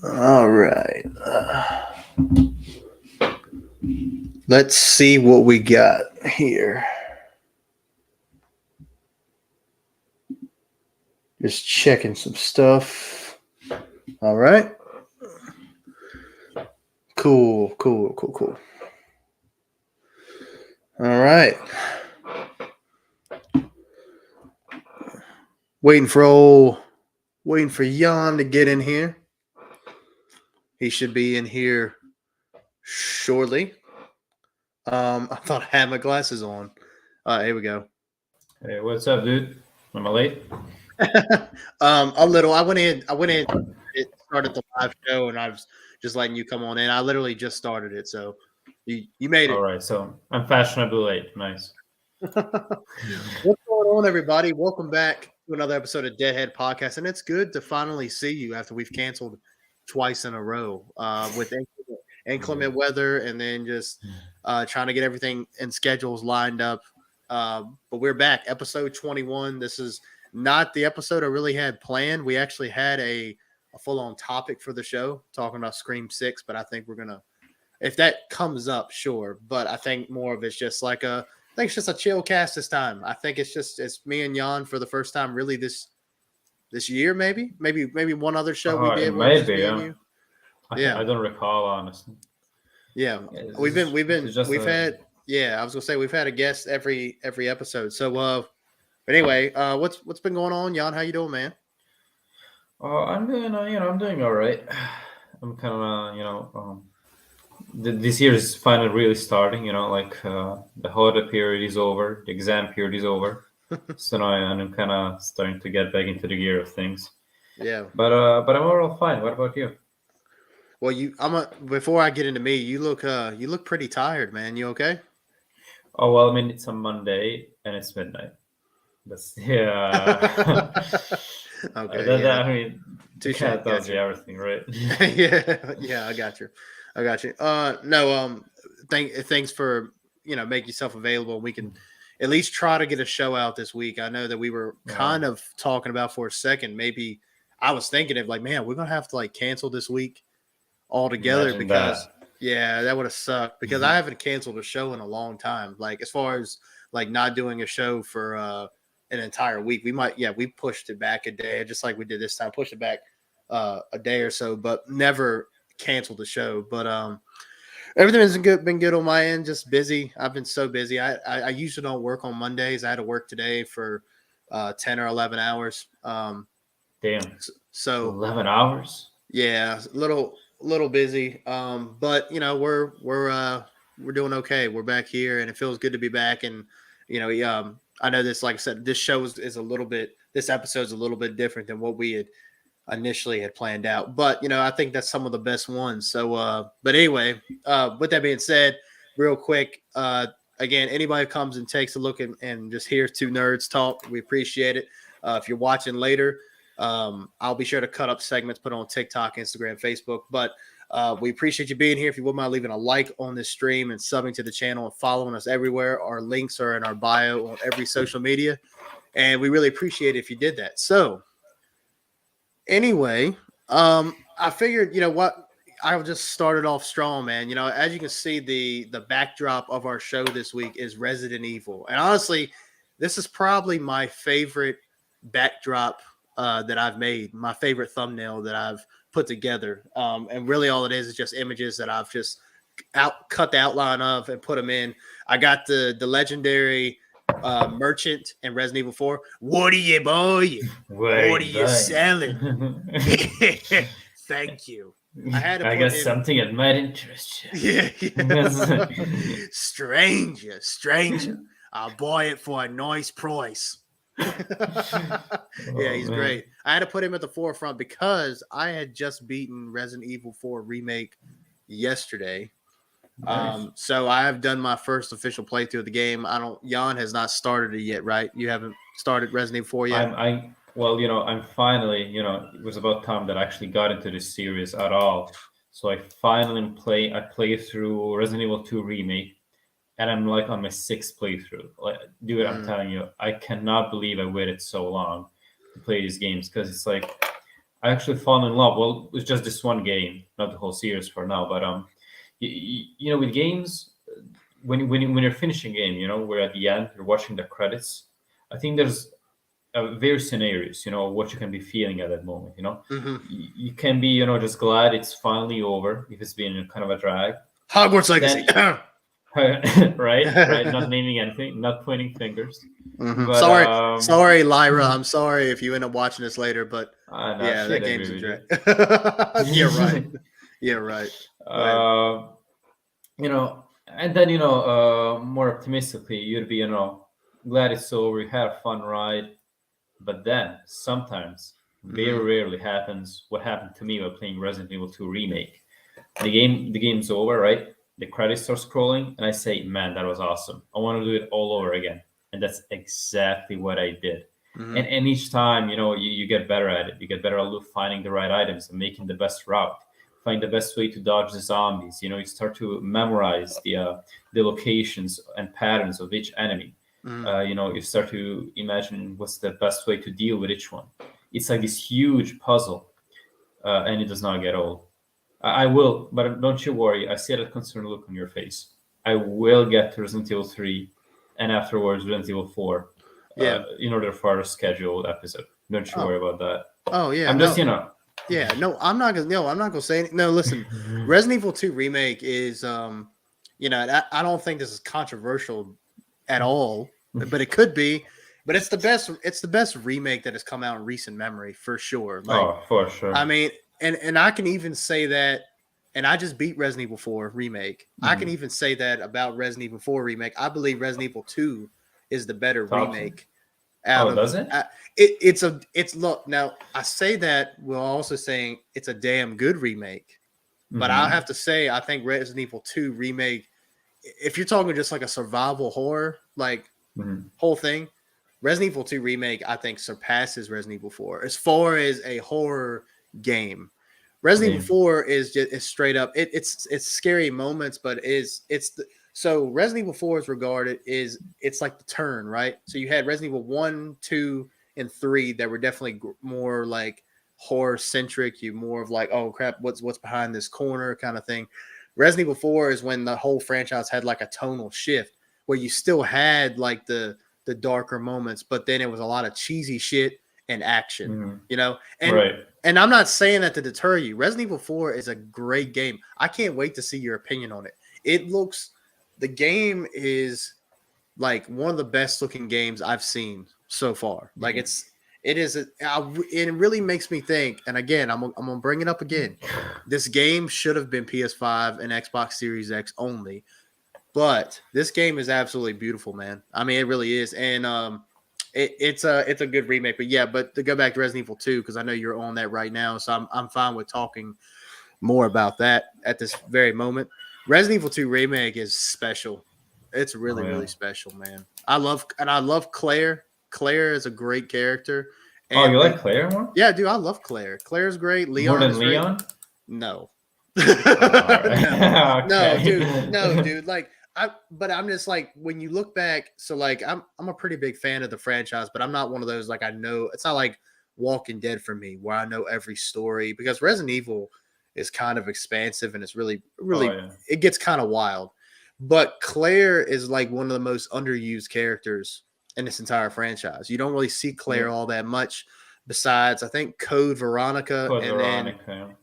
All right. Let's see what we got here. Just checking some stuff. All right. Cool. All right. Waiting for Jan to get in here. He should be in here shortly. I thought I had my glasses on. Here we go. Hey, what's up, dude? Am I late? A little. I went in. It started the live show, and I was just letting you come on in. I literally just started it, so you made All it. right, so I'm fashionably late. Nice. What's going on, everybody? Welcome back to another episode of Deadhead Podcast, and it's good to finally see you after we've canceled twice in a row with inclement weather, and then just trying to get everything and schedules lined up. But we're back, episode 21. This is not the episode I really had planned. We actually had a full-on topic for the show talking about Scream 6, but I think we're gonna, if that comes up, sure. But I think more of it's just like I think it's just a chill cast this time. I think it's me and Jan for the first time really this year, maybe one other show we did where it was just Maybe. me and you. I don't recall, honestly. Yeah, we've had I was gonna say we've had a guest every episode. So but anyway, what's been going on, Jan? How you doing, man? I'm doing, I'm doing all right. I'm kind of, this year is finally really starting. The holiday period is over, the exam period is over, so now I'm kind of starting to get back into the gear of things. Yeah, but I'm overall fine. What about you? Well, before I get into me, you look pretty tired, man. You okay? Oh well, I mean it's a Monday and it's midnight. That's yeah. Okay. I mean, Touché. tells you everything, right? yeah. I got you. No. Thanks for make yourself available. We can at least try to get a show out this week. I know that we were kind of talking about for a second. Maybe I was thinking of like, man, we're gonna have to like cancel this week altogether. Imagine Because that. that would have sucked because I haven't canceled a show in a long time. Like as far as like not doing a show for an entire week, we pushed it back a day, just like we did this time, pushed it back a day or so, but never canceled the show. But everything's been good on my end, just busy. I've been so busy. I usually don't work on Mondays. I had to work today for 10 or 11 hours. Damn. So 11 hours? Yeah, a little busy. But we're doing okay. We're back here, and it feels good to be back. And I know this, like I said, this show this episode is a little bit different than what we had initially had planned out. But I think that's some of the best ones. So, but anyway, with that being said, real quick, again, anybody who comes and takes a look and just hears two nerds talk, we appreciate it. If you're watching later, I'll be sure to cut up segments, put on TikTok, Instagram, Facebook. But we appreciate you being here. If you wouldn't mind leaving a like on this stream and subbing to the channel and following us everywhere. Our links are in our bio on every social media. And we really appreciate it if you did that. So anyway, I figured, I'll just start it off strong, man. As you can see, the backdrop of our show this week is Resident Evil. And honestly, this is probably my favorite backdrop that I've made, my favorite thumbnail that I've put together. And really all it is just images that I've just cut the outline of and put them in. I got the legendary merchant in Resident Evil 4. What are you buying? What are you selling? Thank you. I got something that might interest you. Yeah. Stranger. I'll buy it for a nice price. Yeah, he's great. I had to put him at the forefront because I had just beaten Resident Evil 4 Remake yesterday. Nice. So I have done my first official playthrough of the game. Jan has not started it yet, right? You haven't started Resident Evil 4 yet? I'm finally, it was about time that I actually got into this series at all. So I finally play through Resident Evil 2 Remake, and I'm like on my 6th playthrough. Like, dude, I'm telling you, I cannot believe I waited so long to play these games because it's like I actually fall in love. Well, it's just this one game, not the whole series for now. But you know, with games, when you're finishing a game, you know, we're at the end, you're watching the credits. I think there's various scenarios, you know, what you can be feeling at that moment. You know, Hmm. you can be, you know, just glad it's finally over if it's been kind of a drag. Hogwarts Legacy. Then right, not naming anything, not pointing fingers, but Sorry, sorry, Lyra. I'm sorry if you end up watching this later, but no, yeah, that she'd game's agree a with drag. you. Yeah, right. Yeah, right. Right. You know, and then you know, more optimistically, you'd be, you know, glad it's over, you had a fun ride, but then sometimes, very Hmm. rarely happens what happened to me while playing Resident Evil 2 remake. The game's over, right? The credits start scrolling, and I say, "Man, that was awesome. I want to do it all over again." And that's exactly what I did. Hmm. And each time, you know, you get better at it. You get better at finding the right items and making the best route, find the best way to dodge the zombies. You know, you start to memorize the locations and patterns of each enemy. Hmm. You know, you start to imagine what's the best way to deal with each one. It's like this huge puzzle, and it does not get old. I will, but don't you worry. I see that concerned look on your face. I will get to Resident Evil 3 and afterwards Resident Evil 4 Yeah. in order for our scheduled episode. Don't you Oh. worry about that. Oh yeah. I'm No. just, you know. Yeah. No. I'm not gonna. No. I'm not gonna say anything. No. Listen. Resident Evil 2 remake is. You know, I don't think this is controversial at all, but it could be. But it's the best. It's the best remake that has come out in recent memory for sure. Like, Oh, for sure. I mean, and I can even say that. And I just beat Resident Evil 4 remake. I can even say that about Resident Evil 4 remake. I believe Resident Evil 2 is the better Top remake. Out of does it? it's look now. I say that while also saying it's a damn good remake. But I'll have to say I think Resident Evil 2 remake. If you're talking just like a survival horror like whole thing, Resident Evil 2 remake I think surpasses Resident Evil 4 as far as a horror game. Resident Evil 4 is just is straight up. It's scary moments, but so Resident Evil 4 is regarded is it's like the turn, right? So you had Resident Evil 1, 2, and 3 that were definitely more like horror centric. You more of like, oh crap, what's behind this corner kind of thing. Resident Evil 4 is when the whole franchise had like a tonal shift where you still had like the darker moments, but then it was a lot of cheesy shit and action, you know? And Right. and I'm not saying that to deter you. Resident Evil 4 is a great game. I can't wait to see your opinion on it. The game is like one of the best looking games I've seen so far. Like it really makes me think. And again, I'm gonna bring it up again. This game should have been PS5 and Xbox Series X only, but this game is absolutely beautiful, man. I mean, it really is. And it's a good remake. But yeah, but to go back to Resident Evil 2, because I know you're on that right now, so I'm fine with talking more about that at this very moment. Resident Evil 2 remake is special. It's really, really special, man. I love Claire. Claire is a great character. And you like Claire more? Yeah, dude, I love Claire. Claire's great. Leon More than is Leon? great. No. Right. No, Okay. no, dude. Like but I'm just like when you look back, so like I'm a pretty big fan of the franchise, but I'm not one of those like I know it's not like Walking Dead for me where I know every story because Resident Evil is kind of expansive and it's really it gets kind of wild. But Claire is like one of the most underused characters in this entire franchise. You don't really see Claire all that much. Besides, I think Code Veronica,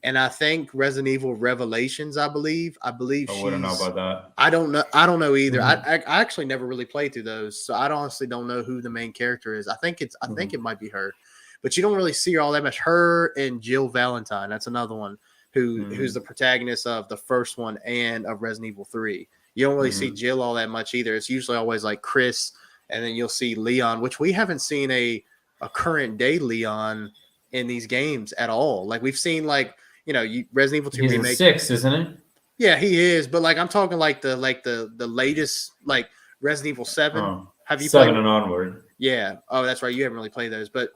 and I think Resident Evil Revelations. I believe I wouldn't know about that. I don't know. I don't know either. I actually never really played through those, so I honestly don't know who the main character is. I think it might be her, but you don't really see her all that much. Her and Jill Valentine. That's another one who's the protagonist of the first one and of Resident Evil 3. You don't really see Jill all that much either. It's usually always like Chris, and then you'll see Leon, which we haven't seen a current day Leon in these games at all. Like we've seen like, you know, Resident Evil 2 He's remake. In 6, isn't it? Yeah, he is. But like I'm talking like the latest like Resident Evil 7. Have you 7 played and onward? Yeah. Oh, that's right. You haven't really played those. But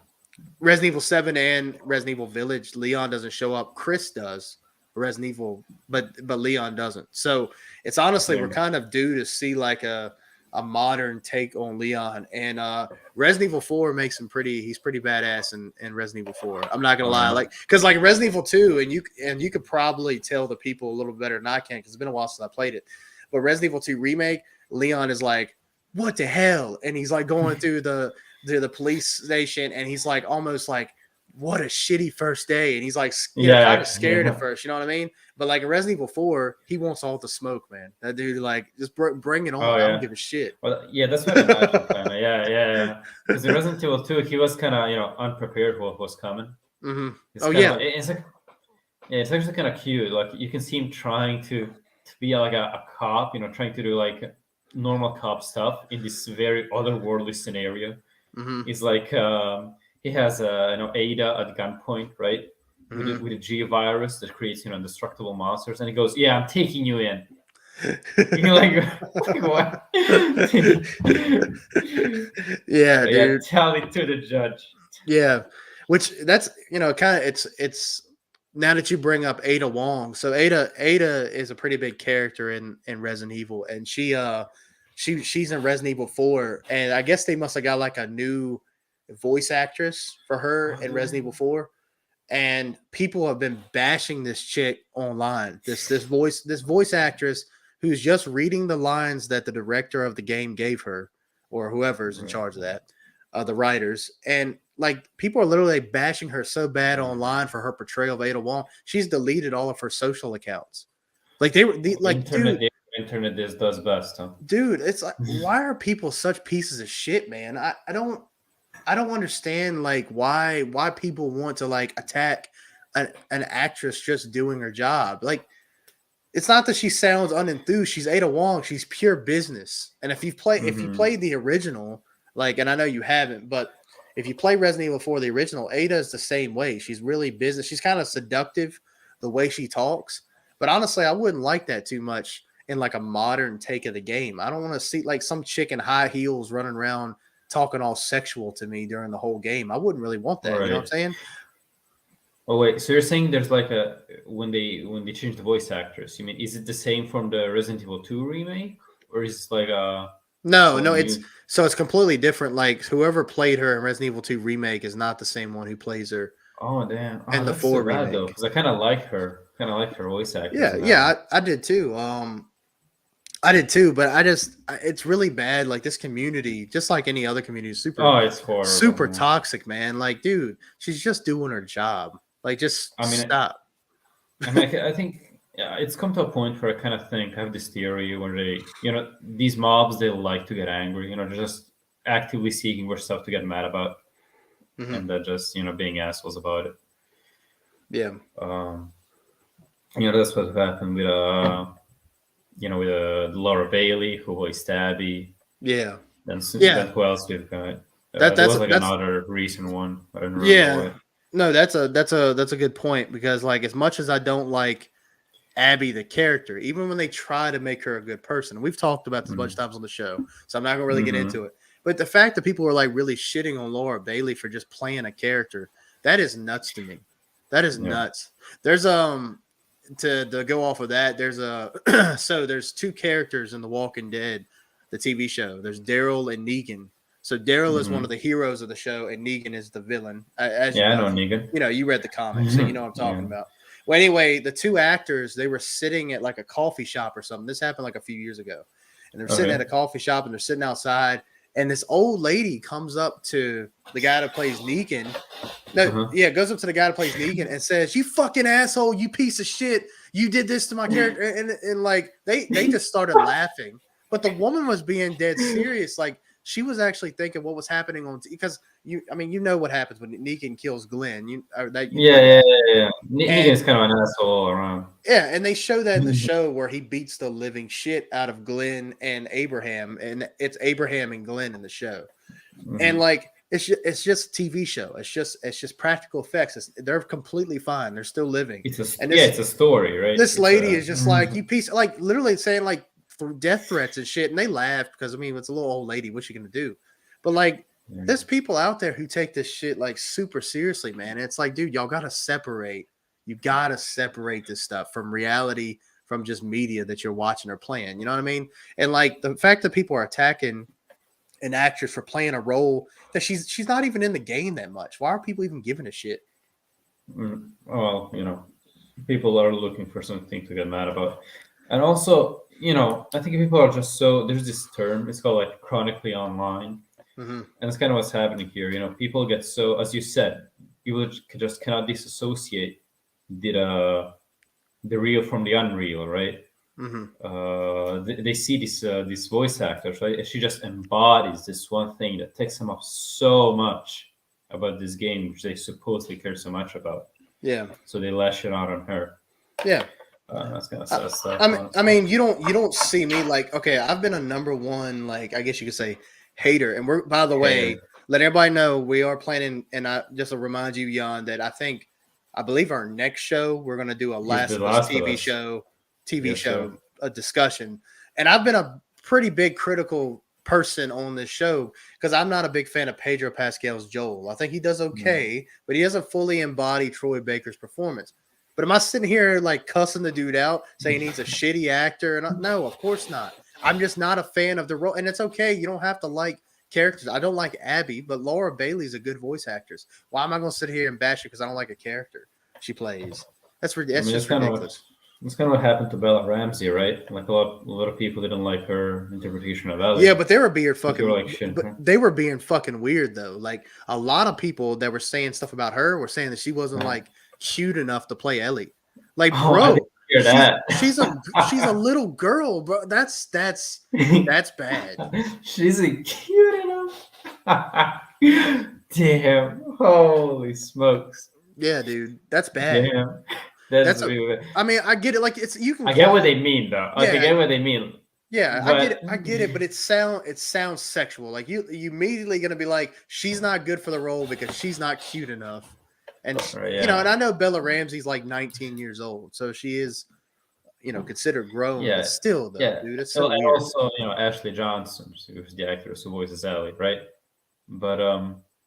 Resident Evil 7 and Resident Evil Village, Leon doesn't show up. Chris does. Resident Evil, but Leon doesn't. So it's honestly we're kind of due to see like a a modern take on Leon. And Resident Evil 4 makes him he's pretty badass in Resident Evil 4. I'm not gonna lie, like because like Resident Evil 2, and you could probably tell the people a little better than I can because it's been a while since I played it. But Resident Evil 2 remake, Leon is like, what the hell? And he's like going through the police station, and he's like almost like, what a shitty first day. And he's like, kind of scared at first, you know what I mean? But like in Resident Evil 4, he wants all the smoke, man. That dude, like, just bring it on. I don't give a shit. Well, yeah, that's what I imagine. Kind of, yeah. Because in Resident Evil 2, he was kind of unprepared for what was coming. Mm-hmm. It's like, it's actually kind of cute. Like you can see him trying to be like a cop, trying to do like normal cop stuff in this very otherworldly scenario. Mm-hmm. It's like he has Ada at gunpoint, right? Mm-hmm. With a G virus that creates indestructible monsters, and he goes, "Yeah, I'm taking you in." You're like what? Yeah, dude. Tell it to the judge. Yeah, which that's kind of it's now that you bring up Ada Wong. So Ada is a pretty big character in Resident Evil, and she's in Resident Evil 4, and I guess they must have got like a new voice actress for her in Resident Evil 4. And people have been bashing this chick online. This voice actress who's just reading the lines that the director of the game gave her, or whoever's in charge of that, the writers. And like people are literally bashing her so bad online for her portrayal of Ada Wong. She's deleted all of her social accounts. Like they were like, internet does best, huh? Dude, it's like, why are people such pieces of shit, man? I don't understand like why people want to like attack an actress just doing her job. Like, it's not that she sounds unenthused. She's Ada Wong. She's pure business. And if you played the original, like, and I know you haven't, but if you play Resident Evil 4, the original, Ada is the same way. She's really business. She's kind of seductive the way she talks. But honestly, I wouldn't like that too much in like a modern take of the game. I don't want to see like some chick in high heels running around talking all sexual to me during the whole game. I wouldn't really want that. Right. You know what I'm saying? Oh wait, so you're saying there's like a when they change the voice actress, you mean is it the same from the Resident Evil 2 remake, or is it like a no? It's completely different. Like whoever played her in Resident Evil 2 remake is not the same one who plays her. Oh damn! And the 4 remake, though, because I kind of like her voice actress. Yeah, I did too. I did too, but it's really bad. Like this community, just like any other community, is it's horrible, super toxic, man. Like, dude, she's just doing her job. Like, just stop. I think it's come to a point where I kind of think I have this theory where they, these mobs, they like to get angry. They're just actively seeking for stuff to get mad about, and they're just being assholes about it. Yeah. That's what happened with with Laura Bailey, who voiced Abby. Yeah. Then who else we've got? There was another recent one. I don't remember what. No, that's a good point, because like as much as I don't like Abby the character, even when they try to make her a good person, we've talked about this a bunch of times on the show, so I'm not gonna really get into it. But the fact that people are like really shitting on Laura Bailey for just playing a character, that is nuts to me. That is nuts. There's to go off of that, there's there's two characters in The Walking Dead, the TV show. There's Daryl and Negan. So Daryl is one of the heroes of the show, and Negan is the villain. I know Negan. You read the comics, so you know what I'm talking about. Well, anyway, the two actors, they were sitting at like a coffee shop or something. This happened like a few years ago. And they're sitting at a coffee shop, and they're sitting outside, and this old lady comes up to the guy that plays Negan. Goes up to the guy that plays Negan and says, "You fucking asshole, you piece of shit. You did this to my character." And like they just started laughing. But the woman was being dead serious. Like, she was actually thinking what was happening because you know what happens when Negan kills Glenn. Negan is kind of an asshole all around. Yeah, and they show that in the show where he beats the living shit out of Glenn and Abraham, and it's Abraham and Glenn in the show. And like it's just a TV show. It's just practical effects. They're completely fine. They're still living. It's a story, right? This lady is just like, you piece, like literally saying like death threats and shit, and they laugh because it's a little old lady. What's she gonna do? But like, there's people out there who take this shit like super seriously, man. It's like, dude, y'all gotta separate. You gotta separate this stuff from reality, from just media that you're watching or playing. You know what I mean? And like the fact that people are attacking an actress for playing a role that she's not even in the game that much. Why are people even giving a shit? Well, people are looking for something to get mad about. And also, I think people are just there's this term, it's called like chronically online. Mm-hmm. And it's kind of what's happening here. People get so, as you said, people just cannot disassociate the real from the unreal, right? They see these voice actors, right? And she just embodies this one thing that takes them off so much about this game, which they supposedly care so much about. Yeah. So they lash it out on her. Yeah. That's kind of sad stuff. I mean, you don't see me like, okay, I've been a number one, like, I guess you could say, hater. And we're, by the way, let everybody know we are planning, and I just to remind you, Jan, that I believe our next show we're going to do a Last of Us TV show, a discussion. And I've been a pretty big critical person on this show because I'm not a big fan of Pedro Pascal's Joel. I think he does okay, but he doesn't fully embody Troy Baker's performance. But am I sitting here like cussing the dude out, saying he's a shitty actor? And no, of course not. I'm just not a fan of the role, and it's okay. You don't have to like characters. I don't like Abby, but Laura Bailey's a good voice actress. Why am I going to sit here and bash her because I don't like a character she plays? That's just ridiculous. That's kind of what happened to Bella Ramsey, right? Like a lot of people didn't like her interpretation of Ellie. Yeah, but they were being they were being fucking weird though. Like a lot of people that were saying stuff about her were saying that she wasn't like cute enough to play Ellie. Like, bro, she's a little girl, bro. That's bad. She's a cute enough. Damn! Holy smokes! Yeah, dude, that's bad. Damn. That's really. I mean, I get it. Like it's you can. I get what they mean, though. I get what they mean. Yeah, but, I get it, but it sounds sexual. Like you immediately gonna be like, she's not good for the role because she's not cute enough. And and I know Bella Ramsey's like 19 years old, so she is, considered grown. Yeah, but still though, dude, it's so weird. Also, Ashley Johnson, who's the actress who voices Ellie, right? But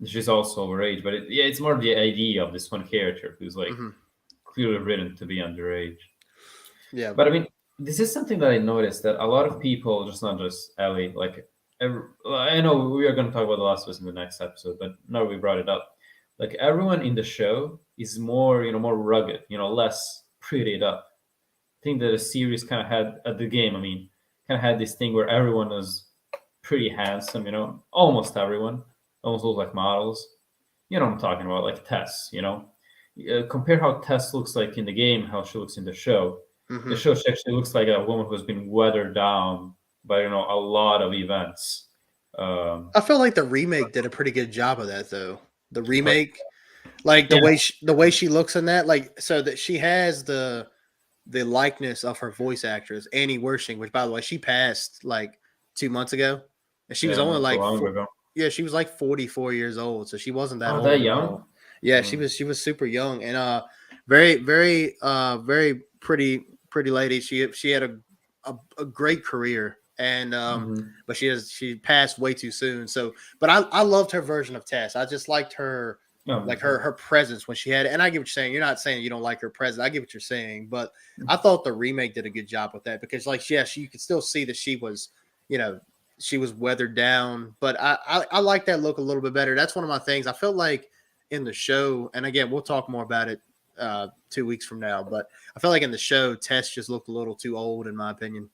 she's also overage. But it's more the idea of this one character who's like clearly written to be underage. Yeah, but I mean, this is something that I noticed that a lot of people, just not just Ellie, like I know we are going to talk about The Last of Us in the next episode, but now we brought it up. Like everyone in the show is more, more rugged, less prettied up. I think that the series kind of had at the game. I mean, kind of had this thing where everyone was pretty handsome. Almost everyone, almost looked like models. You know what I'm talking about, like Tess. Compare how Tess looks like in the game, how she looks in the show. The show she actually looks like a woman who's been weathered down by a lot of events. I feel like the remake did a pretty good job of that, though. The remake, like the way she looks in that, like so that she has the likeness of her voice actress Annie Wersching, which by the way she passed like 2 months ago, and she was only like she was like 44 years old, so she wasn't that old. That young. Yeah, she was super young and very very very pretty lady. She had a great career. And but she passed way too soon. So, but I loved her version of Tess. I just liked her, her presence when she had it. And I get what you're saying. You're not saying you don't like her presence. I get what you're saying. But I thought the remake did a good job with that because, you could still see that she was, she was weathered down. But I like that look a little bit better. That's one of my things. I felt like in the show, and again, we'll talk more about it 2 weeks from now. But I felt like in the show, Tess just looked a little too old, in my opinion.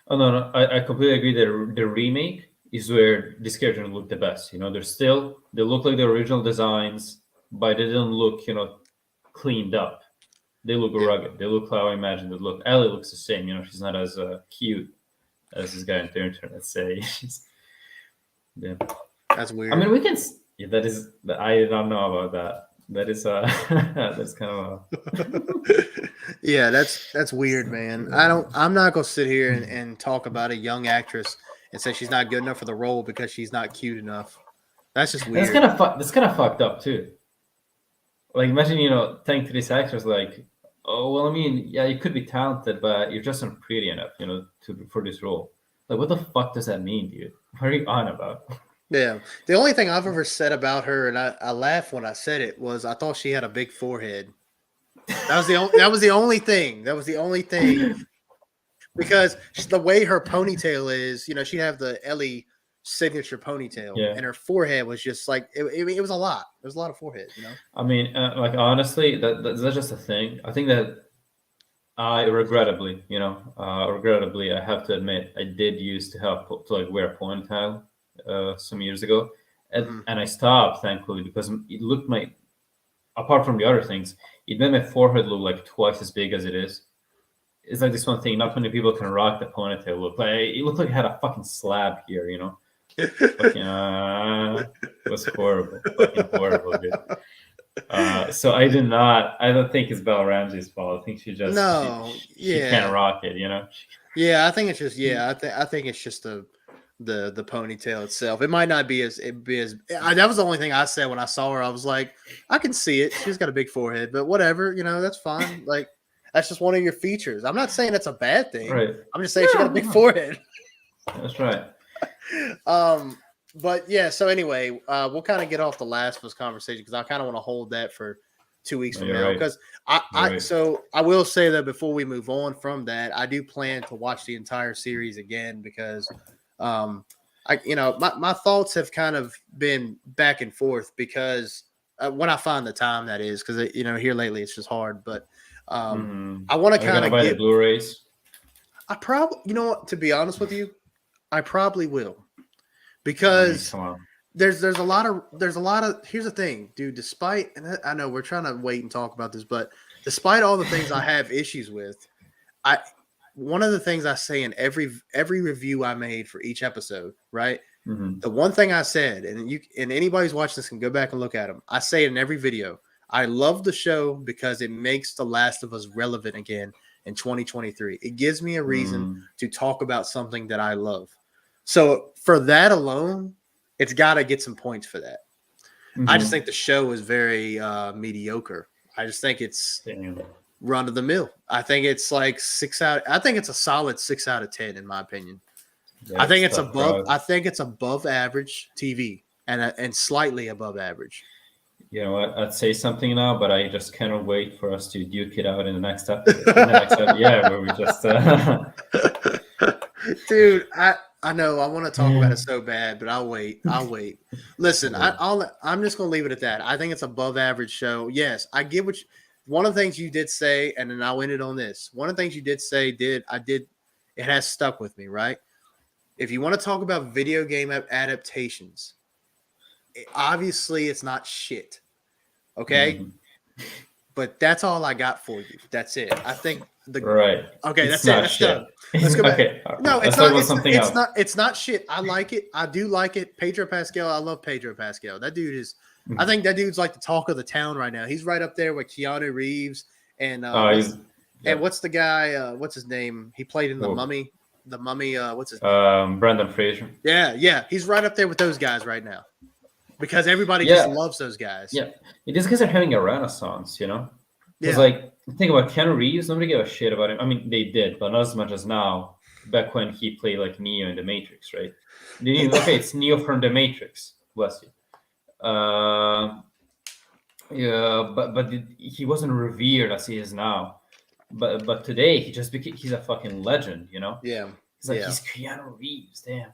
Oh no, I completely agree that the remake is where this character look the best. They look like the original designs, but they didn't look, cleaned up. They look rugged. They look how I imagined it look. Ellie looks the same. She's not as cute as this guy on the internet. Let's say. Yeah, that's weird. I mean, we can. Yeah, that is. I don't know about that. That is that's kind of yeah, that's weird, man. I'm not gonna sit here and talk about a young actress and say she's not good enough for the role because she's not cute enough. That's just weird. That's kind of fucked up too. Like imagine, thank to this actress, like, oh well, I mean, yeah, you could be talented, but you're just not pretty enough, for this role. Like, what the fuck does that mean, dude? What are you on about? Yeah. The only thing I've ever said about her, and I laughed when I said it, was I thought she had a big forehead. That was the only thing. That was the only thing because the way her ponytail is, she'd have the Ellie signature ponytail, Yeah. and her forehead was just like it was a lot. There was a lot of forehead. I mean, like honestly, that's just a thing. I think that I regrettably, I have to admit, I did used to have to like wear a ponytail some years ago, Mhm. and I stopped thankfully because it looked apart from the other things, it made my forehead look like twice as big as it is. It's like this one thing. Not many people can rock the ponytail look. Like it looked like it had a fucking slab here. Fucking, it was horrible. Fucking horrible, dude. So I don't think it's Bella Ramsey's fault. I think she can't rock it. Yeah, I think it's just I think it's just the ponytail itself. It might not be that was the only thing I said when I saw her. I was like, I can see it. She's got a big forehead, but whatever, that's fine. Like that's just one of your features. I'm not saying it's a bad thing. Right. I'm just saying she got a big forehead. That's right. But yeah, so anyway, we'll kind of get off the Last of Us conversation because I kind of want to hold that for 2 weeks from now. Because so I will say that before we move on from that, I do plan to watch the entire series again because my thoughts have kind of been back and forth because when I find the time, that is, because here lately it's just hard. But I want to kind of buy the Blu-rays. I probably, to be honest with you, I probably will. Because there's a lot of here's the thing, dude. Despite, and I know we're trying to wait and talk about this, but despite all the things I have issues with, one of the things I say in every review I made for each episode, right? The one thing I said, and anybody who's watching this can go back and look at them. I say it in every video. I love the show because it makes The Last of Us relevant again in 2023. It gives me a reason to talk about something that I love. So for that alone, it's got to get some points for that. I just think the show is very mediocre. I just think it's run of the mill. I think it's like I think it's a solid 6 out of 10 in my opinion. Yeah, I think it's above. I think it's above average TV and slightly above average. You know what? I'd say something now, but I just cannot wait for us to duke it out in the next episode. Yeah, where we just. Dude, I know I want to talk about it so bad, but I'll wait. Listen, I'm just going to leave it at that. I think it's above average show. Yes, I get one of the things you did say, and then I'll end it on this. One of the things you did say it has stuck with me, right? If you want to talk about video game adaptations, obviously it's not shit. Okay? But that's all I got for you. That's it. I think right. Okay, that's it. That's done. Let's go back. Okay. No, it's not. It's not shit. I like it. I do like it. Pedro Pascal. I love Pedro Pascal. That dude is. I think that dude's like the talk of the town right now. He's right up there with Keanu Reeves and and what's the guy? What's his name? He played in The Mummy. The Mummy. What's his name? Brendan Fraser. Yeah. He's right up there with those guys right now because everybody just loves those guys. Yeah, these guys are having a renaissance. It's like. Think about Keanu Reeves. Nobody gave a shit about him. I mean, they did, but not as much as now. Back when he played like Neo in The Matrix, right? Okay, it's Neo from The Matrix. Bless you. Yeah, but he wasn't revered as he is now. But today he just he's a fucking legend. Yeah. He's like he's Keanu Reeves. Damn.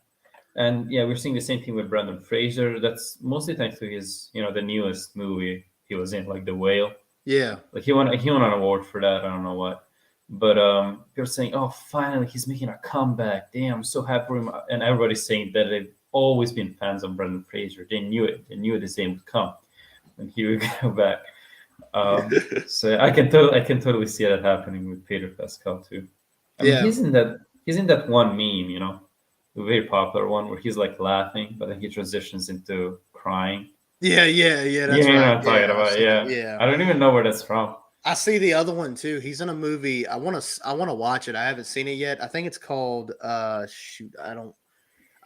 And yeah, we're seeing the same thing with Brendan Fraser. That's mostly thanks to his the newest movie he was in, like The Whale. Yeah, like he won an award for that. I don't know what, but people saying, "Oh, finally he's making a comeback." Damn, I'm so happy for him. And everybody's saying that they've always been fans of Brendan Fraser. They knew it. They knew this day would come, and he would go back. So I can totally see that happening with Pedro Pascal too. I mean, he's in that one meme, a very popular one where he's like laughing, but then he transitions into crying. Yeah. That's right. I'm talking about. Yeah. I don't even know where that's from. I see the other one too. He's in a movie. I want to watch it. I haven't seen it yet. I think it's called. I don't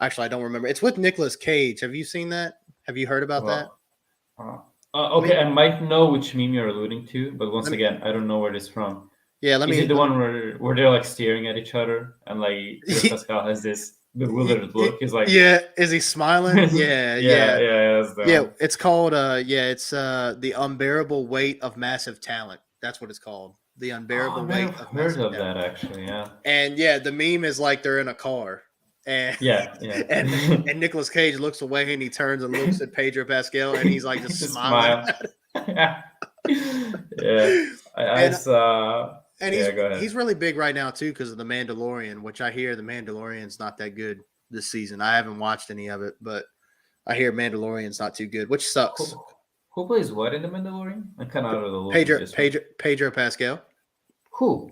remember. It's with Nicolas Cage. Have you seen that? Have you heard about that? Okay, I might know which meme you're alluding to, but once again, I don't know where it's from. Yeah, Is it the one where they're like staring at each other and like Pascal has this bewildered look? He's like, is he smiling? Yeah. It's called it's The Unbearable Weight of Massive Talent. That's what it's called. The Oh, unbearable I might weight have of heard massive of talent. that actually. Yeah. And yeah, the meme is like they're in a car, and Yeah. Yeah. and Nicolas Cage looks away and he turns and looks at Pedro Pascal and he's like just Just smiling. smile. Yeah. I And saw. and Yeah. Go ahead. he's really big right now too because of the Mandalorian, which I hear the Mandalorian's not that good this season. I haven't watched any of it, but I hear Mandalorian's not too good, which sucks. Who plays what in the Mandalorian? I'm kind of out of the loop with this one. Pedro Pascal. Who?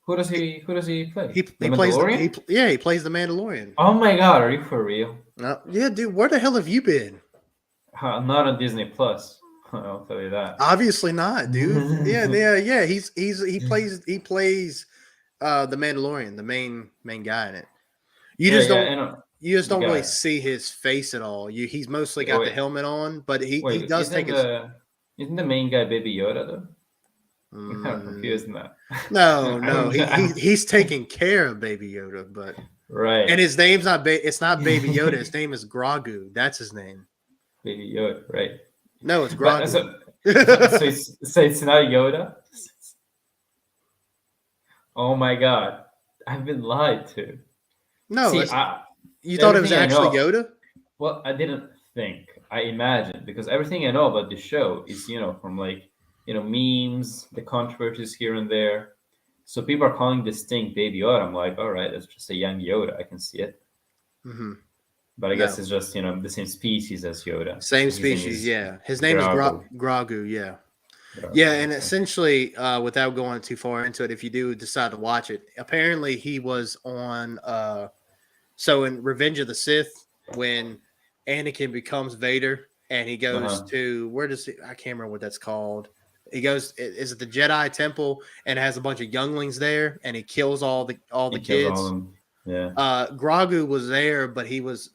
Who does he play? He The plays Mandalorian? he plays the Mandalorian. Oh my god, are you for real? Yeah, dude, where the hell have you been? Not on Disney Plus. I'll tell you that. Obviously not, dude. Yeah. He plays the Mandalorian, the main guy in it. You just don't really see his face at all. He's mostly got the helmet on, but he does take his. Isn't the main guy Baby Yoda though? I'm kind of confused in that. No, he's taking care of Baby Yoda, but right. And his name's not it's not Baby Yoda. His name is Grogu. That's his name. Baby Yoda, right? No, it's Grogu. So it's not Yoda. Oh my god, I've been lied to. No, you thought it was actually Yoda? Well, I didn't think. I imagined because everything I know about the show is from memes, the controversies here and there. So people are calling this thing Baby Yoda. I'm like, all right, that's just a young Yoda. I can see it. Mm-hmm. But I guess it's just the same species as Yoda. Same species, yeah. His name is Grogu, yeah. Yeah, and essentially, without going too far into it, if you do decide to watch it, apparently he was on. So in Revenge of the Sith, when Anakin becomes Vader and he goes to where does he? I can't remember what that's called. He goes, is it the Jedi Temple, and it has a bunch of younglings there, and he kills all the kids. Yeah. Grogu was there, but he was.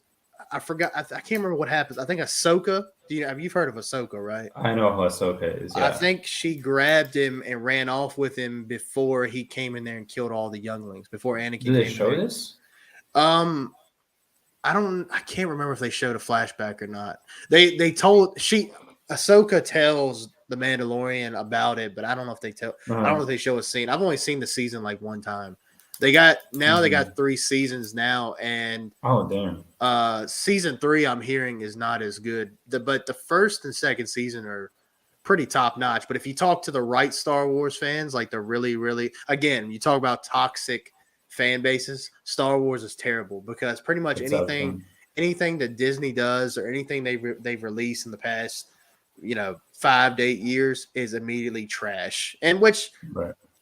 I forgot. I can't remember what happens. I think Ahsoka. You've heard of Ahsoka, right? I know who Ahsoka is. Yeah. I think she grabbed him and ran off with him before he came in there and killed all the younglings. Before Anakin. Did they show this? I can't remember if they showed a flashback or not. Ahsoka tells the Mandalorian about it, but I don't know if they tell. I don't know if they show a scene. I've only seen the season like one time. They got 3 seasons now, and season 3 I'm hearing is not as good. But the first and second season are pretty top notch. But if you talk to the right Star Wars fans, like the really, really, again, you talk about toxic fan bases, Star Wars is terrible because pretty much anything that Disney does or anything they've released in the past 5 to 8 years is immediately trash, and which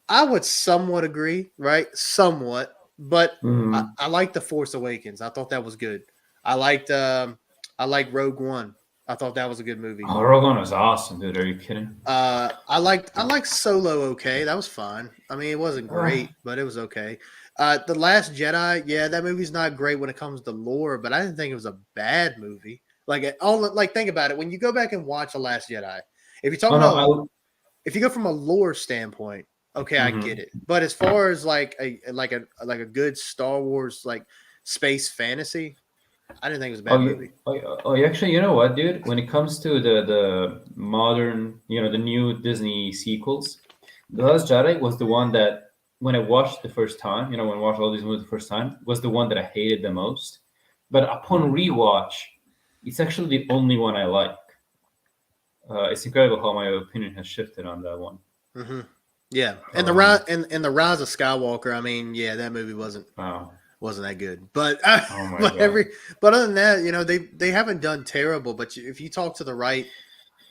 I would somewhat agree, right? Somewhat, but I like The Force Awakens. I thought that was good. I liked Rogue One. I thought that was a good movie. Oh, Rogue One was awesome, dude. Are you kidding? I liked Solo. Okay, that was fine. I mean, it wasn't great, but it was okay. The Last Jedi, yeah, that movie's not great when it comes to lore, but I didn't think it was a bad movie. Think about it. When you go back and watch The Last Jedi, if you talk if you go from a lore standpoint, okay, I get it. But as far as like a good Star Wars like space fantasy, I didn't think it was a bad movie. Actually, you know what, dude? When it comes to the modern, the new Disney sequels, The Last Jedi was the one that when I watched the first time, when I watched all these movies the first time, was the one that I hated the most. But upon rewatch, it's actually the only one I like. It's incredible how my opinion has shifted on that one. Mm-hmm. Yeah, and the Rise of Skywalker. I mean, yeah, that movie wasn't that good. But but other than that, they haven't done terrible. But if you talk to the right,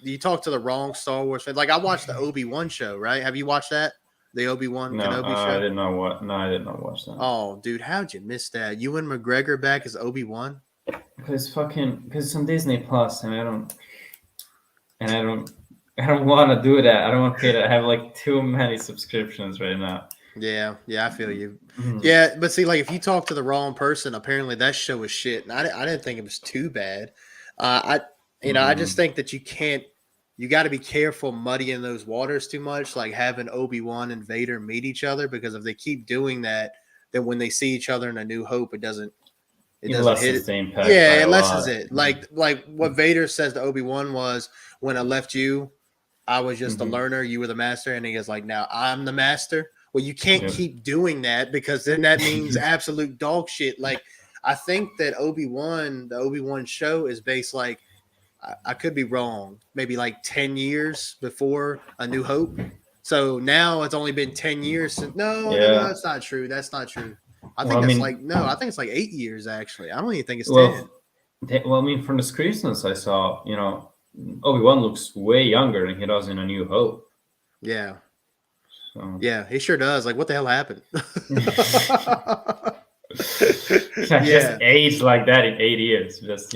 you talk to the wrong Star Wars fan. Like I watched the Obi-Wan show, right? Have you watched that? The Obi-Wan Kenobi show? I did not watch that. Oh, dude, how'd you miss that? Ewan McGregor back as Obi-Wan? Because it's on Disney Plus, and I don't want to do that. I don't want to pay that. I have like too many subscriptions right now. Yeah, I feel you. Mm-hmm. Yeah, but see, like if you talk to the wrong person, apparently that show was shit, and I didn't think it was too bad. I just think that you got to be careful muddying those waters too much, like having Obi-Wan and Vader meet each other, because if they keep doing that, then when they see each other in A New Hope, it doesn't hit it. Yeah, it lessens it. Like what Vader says to Obi-Wan was, when I left you, I was just a Mhm. learner, you were the master, and he is like, now I'm the master. Well, you can't Yeah. keep doing that because then that means absolute dog shit. Like, I think that the Obi-Wan show is based like I could be wrong, maybe like 10 years before A New Hope. So now it's only been 10 years since. No, Yeah. that's not true. That's not true. I Well, think I that's mean, like, no, I think it's like 8 years actually. I don't even think it's 10. well, well, I mean, from the screenshots I saw, Obi-Wan looks way younger than he does in A New Hope. Yeah. So Yeah, he sure does. Like, what the hell happened? I just Yeah. aged like that in 8 years. Just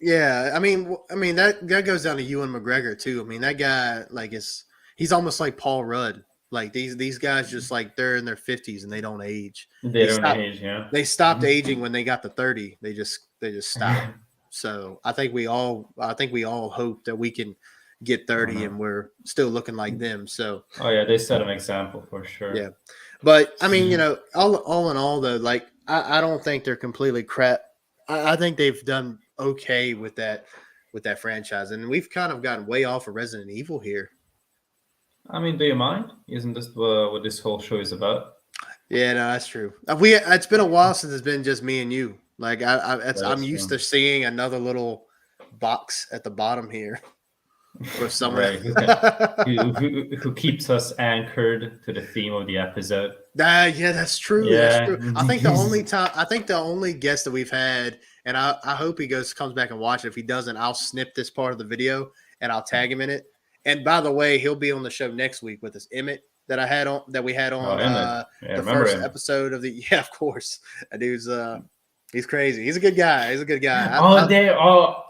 Yeah. I mean that goes down to Ewan McGregor too. I mean, that guy like he's almost like Paul Rudd. Like these guys just like they're in their 50s and they don't age. they They don't stop age. Yeah. they stopped aging when they got to 30. They just stopped. So I think we all hope that we can get Oh 30 no. and we're still looking like them. So Oh yeah, they set an example for yeah. sure. But I mean, all in all though, like I don't think they're completely crap. I think they've done okay with that franchise. And we've kind of gotten way off of Resident Evil here. I mean, do you mind? Isn't this what this whole show is about? Yeah, no, that's true. It's been a while since it's been just me and you. Like I'm That's used to seeing another little box at the bottom here for someone. right. Who keeps us anchored to the theme of the episode? Yeah, that's true. That's Yeah. true. I think the only guest that we've had, and I hope he comes back and watch it. If he doesn't, I'll snip this part of the video and I'll tag him in it. And by the way, he'll be on the show next week with us, Emmett, that we had Oh, on Emmett. Yeah, the remember first him? episode of the. Yeah, of course. That dude's he's crazy. He's a good guy. He's a good guy.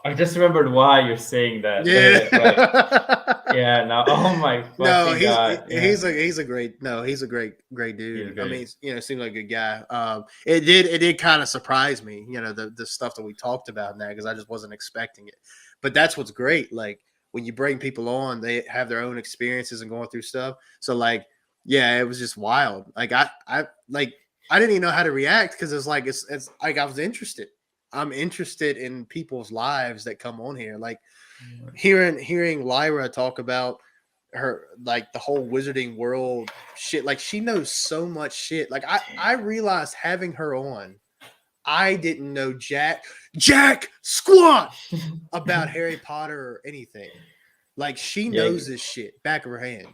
I just remembered why you're saying that. Yeah. Yeah. Now, oh my No, fucking god. Yeah. he's a great He's dude. I great. mean, seemed like a good guy. It did kind of surprise me, the stuff that we talked about in that because I just wasn't expecting it. But that's what's great. Like when you bring people on, they have their own experiences and going through stuff. So like, yeah, it was just wild. Like I didn't even know how to react because it's like I was interested. I'm interested in people's lives that come on here. Like hearing Lyra talk about her like the whole wizarding world shit, like she knows so much shit. Like I realized having her on, I didn't know jack squat about Harry Potter or anything. Like she Yeah. knows this shit back of her hand.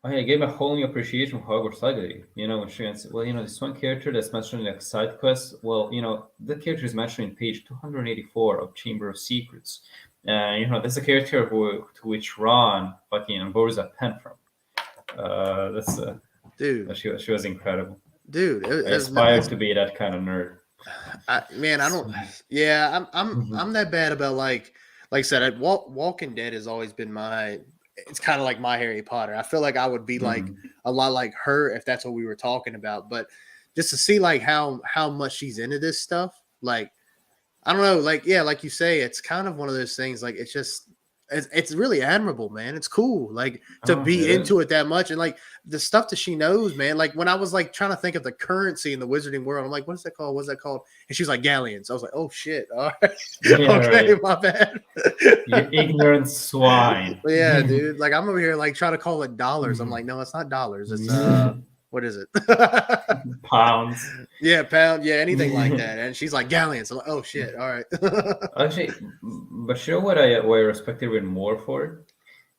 Oh, yeah, it gave me a whole new appreciation for Hogwarts Legacy. When she went, well, this one character that's mentioned in like side quest. Well, the character is mentioned in page 284 of Chamber of Secrets. That's a character to which Ron fucking borrows a pen from. That's Dude, she was incredible. dude, I aspired to be that kind of nerd. I don't. Yeah, Mhm. I'm that bad about like I said. Walking Dead has always been my. It's kind of like my Harry Potter. I feel like I would be like Mhm. a lot like her if that's what we were talking about. But just to see like how much she's into this stuff, like I don't know, like yeah, like you say, it's kind of one of those things. Like it's really admirable, man. It's cool, like to Oh, be it is. into it that much, and like the stuff that she knows, man. Like when I was like trying to think of the currency in the wizarding world, I'm like, what's that called? What's that called? And she's like galleons. I was like, oh shit, all right, Yeah, okay, right. my bad. You ignorant swine. Yeah, dude. Like I'm over here like trying to call it dollars. I'm like, no, it's not dollars. It's what is it? Pounds. Yeah, pound. Yeah, anything like that. And she's like galleons. I'm like, oh shit. All right. Actually, but you know what I respect her even more for?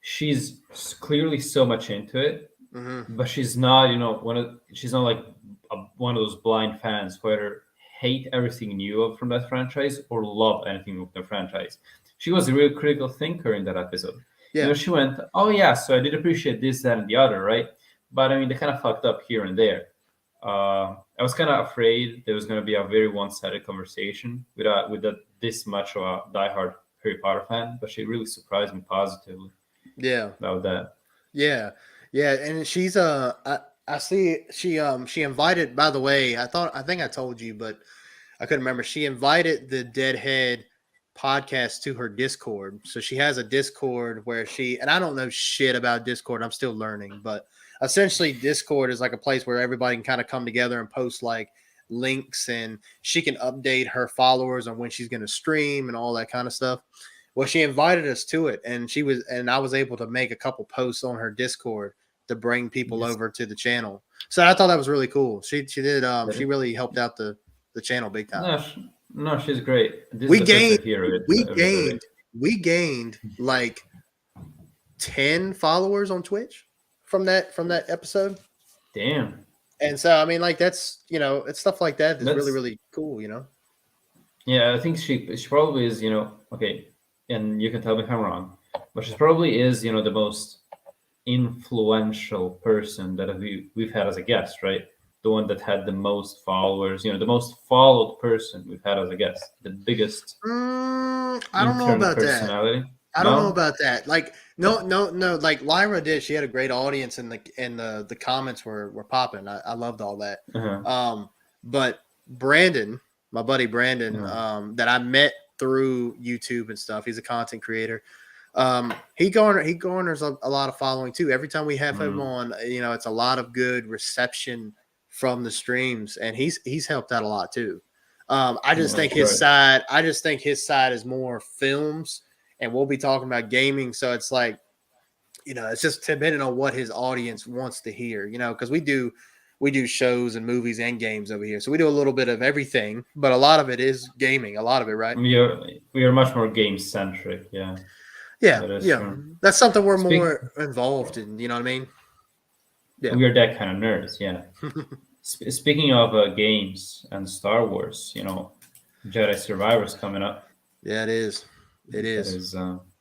She's clearly so much into it, Mm-hmm. but she's not, she's not like one of those blind fans who either hate everything new from that franchise or love anything from the franchise. She was a real critical thinker in that episode. Yeah. She went, oh yeah, so I did appreciate this, that, and the other, right? But I mean, they kind of fucked up here and there. I was kind of afraid there was going to be a very one-sided conversation with this much of a diehard Harry Potter fan, but she really surprised me positively Yeah. about that. Yeah. Yeah. And she's I see she invited, by the way, I think I told you, but I couldn't remember. She invited the Deadhead podcast to her Discord. So she has a Discord where and I don't know shit about Discord. I'm still learning, but essentially Discord is like a place where everybody can kind of come together and post like links, and she can update her followers on when she's going to stream and all that kind of stuff. Well, she invited us to it, and I was able to make a couple posts on her Discord to bring people Yes, over to the channel. So I thought that was really cool. She did that she is- really helped out the channel big time. no, no, she's great. This is We the first gained I hear of it. we Of it really. gained like 10 followers on Twitch from that episode. Damn. And so I mean, like that's it's stuff like that that's really That's really cool. Yeah, I think she probably is, okay, and you can tell me if I'm wrong, but she probably is, the most influential person that we've had as a guest, right? The one that had the most followers, the most followed person we've had as a guest, the biggest I don't know internal about that. personality. I don't know No? about that. Like, no. Like Lyra did. She had a great audience, and the comments were popping. I loved all that. Uh-huh. But Brandon, my buddy Brandon, Uh-huh. that I met through YouTube and stuff. He's a content creator. He garners a lot of following too. Every time we have him on, it's a lot of good reception from the streams, and he's helped out a lot too. I just think his Right. side. I just think his side is more films, and we'll be talking about gaming. So it's like, it's just depending on what his audience wants to hear. Because we do shows and movies and games over here, so we do a little bit of everything, but a lot of it is gaming. A lot of it, right? We are much more game centric, yeah. Yeah, That is yeah. true. That's something we're Speak- more involved in. You know what I mean? Yeah. We are that kind of nerds, yeah. Speaking of games and Star Wars, Jedi Survivor's coming up. Yeah, it is. It That is. is,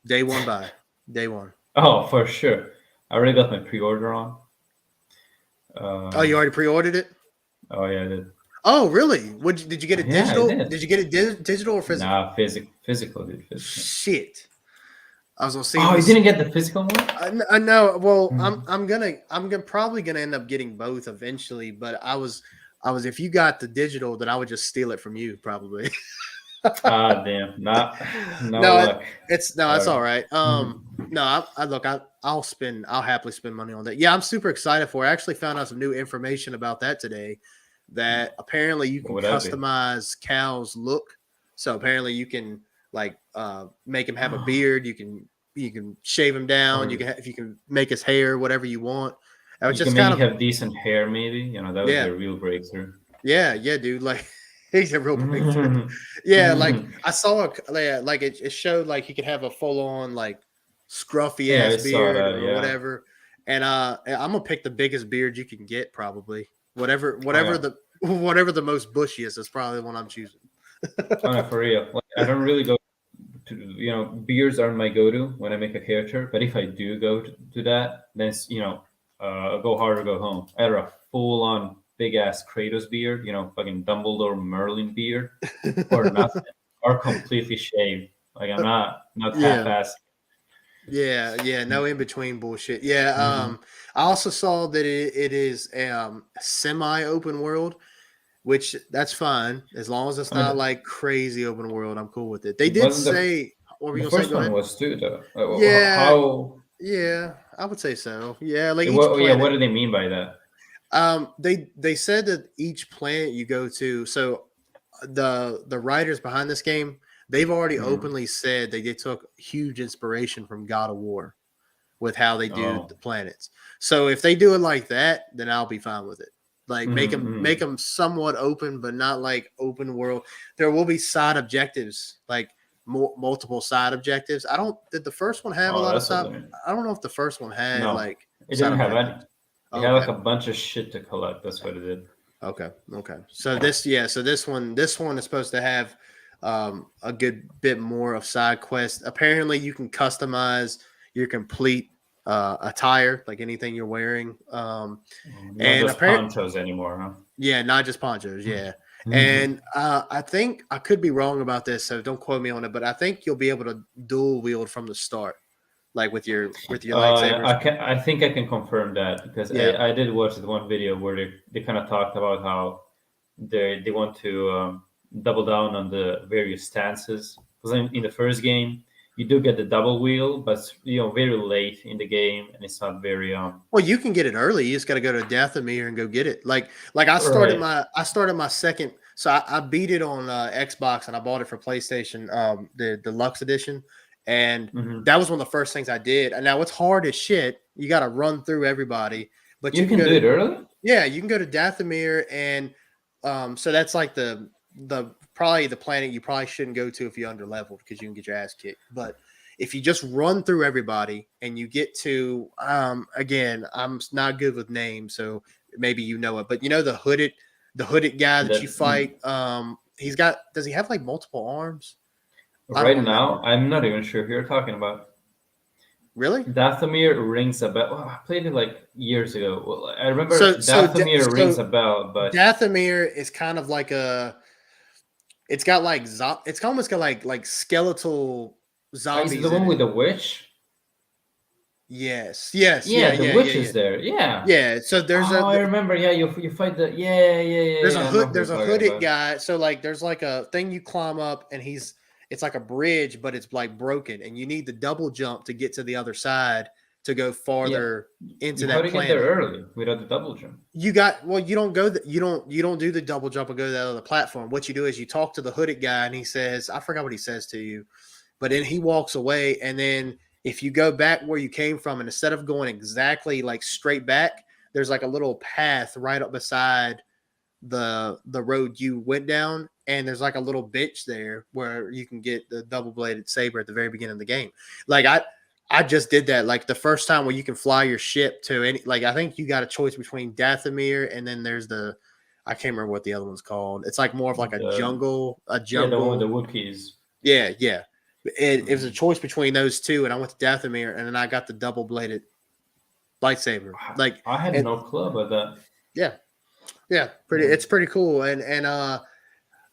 Day one by day one. oh, for sure. I already got my pre-order on. Oh, you already pre-ordered it? Oh yeah, I did. Oh, really? Did you get it Yeah, I digital? did. Did you get it digital or physical? Nah, physical, dude. Physical. Shit. I was gonna see. Oh, you didn't get the physical one? I know. Well, Mhm. I'm probably gonna end up getting both eventually. But I was if you got the digital, then I would just steal it from you probably. Ah, damn. No No, luck. It's all right. No, I'll happily spend money on that. Yeah, I'm super excited for it. I actually found out some new information about that today. That apparently you can What would that be? customize Cal's look. So apparently you can make him have a beard. You can shave him down. You can if you can make his hair whatever you want. I was You just can kind maybe of have decent hair, maybe. That would be Yeah. a real breakthrough. yeah, dude. Like he's a real breakthrough. Yeah, like I saw it showed like he could have a full on like scruffy Yeah, I ass saw beard that, or yeah. whatever. And I'm gonna pick the biggest beard you can get probably. Whatever yeah. the most bushiest is probably the one I'm choosing. Oh, no, for real. Like, I don't really go to, beards aren't my go-to when I make a character. But if I do go to that, then it's, go hard or go home. Either a full-on big-ass Kratos beard, fucking Dumbledore Merlin beard, or nothing, or completely shaved. Like I'm not Yeah. half-assed. Yeah, no in between bullshit. Yeah, I also saw that it is semi open world, which that's fine as long as it's I mean, not like crazy open world. I'm cool with it. They did Wasn't the- say, what were you The gonna say? first Go one ahead. was too, though. Yeah. How? Yeah, I would say so. Yeah, like each What planet. do they mean by that? They said that each planet you go to, so the writers behind this game, they've already Mhm. openly said they took huge inspiration from God of War with how they do Oh. the planets. So if they do it like that, then I'll be fine with it. Like make Mhm. them somewhat open, but not like open world. There will be side objectives, like multiple side objectives. Did the first one have a Oh, lot of that's what side? they mean. I don't know if the first one had No, like It side didn't have any. objectives. It had like Okay. a bunch of shit to collect. That's what it did. Okay. So this one is supposed to have a good bit more of side quests. Apparently, you can customize your complete attire, like anything you're wearing. Not And just apparent- ponchos anymore, huh? Yeah, not just ponchos. Yeah, Mhm. and I think I could be wrong about this, so don't quote me on it. But I think you'll be able to dual wield from the start, like with your lightsabers. I think I can confirm that because Yeah. I did watch the one video where they kind of talked about how they want to double down on the various stances. Because in the first game, you do get the double wheel, but very late in the game, and it's not very Well, you can get it early. You just got to go to Dathomir and go get it. Like I started my second. So I beat it on Xbox and I bought it for PlayStation, the deluxe edition, And Hmm. that was one of the first things I did. And now it's hard as shit. You got to run through everybody, but you You can can go do it to early. yeah, you can go to Dathomir, and so that's like the probably the planet you probably shouldn't go to if you're under leveled because you can get your ass kicked. But if you just run through everybody and you get to again, I'm not good with names, so maybe you know it, but you know the hooded guy that you That fight. He's got does he have like multiple arms? I don't right now, remember. I'm not even sure who you're talking about. Really? Dathomir rings a bell. Oh, I played it like years ago. Well, I remember So Dathomir rings a bell, but Dathomir is kind of like a. It's got like it's almost got like skeletal is it the zombies in one with it. the witch? Yes, yes, Yeah, yeah, the yeah, witch yeah, yeah, is there. Yeah. yeah. So Oh, I remember. Yeah, you fight the. Yeah, yeah, yeah, yeah. I know who you're there's a talking hooded about. guy. So like there's like a thing you climb up, and it's like a bridge, but it's like broken, and you need the double jump to get to the other side to go Yeah, farther into you how that to get there planet. early without the double jump. You got well, you don't go you don't do the double jump and go to that other platform. What you do is you talk to the hooded guy, and he says, I forgot what he says to you, but then he walks away, and then if you go back where you came from, and instead of going exactly like straight back, there's like a little path right up beside the road you went down, and there's like a little bench there where you can get the double bladed saber at the very beginning of the game. Like I just did that like the first time where you can fly your ship to any like I think you got a choice between Dathomir and then there's the I can't remember what the other one's called. It's like more of like The a Yeah, the one with the jungle. Wookiees. Yeah, yeah. It was a Mhm. choice between those two, and I went to Dathomir, and then I got the double bladed lightsaber. Like, I had and no clue about that. yeah, yeah, pretty. Yeah. It's pretty cool, and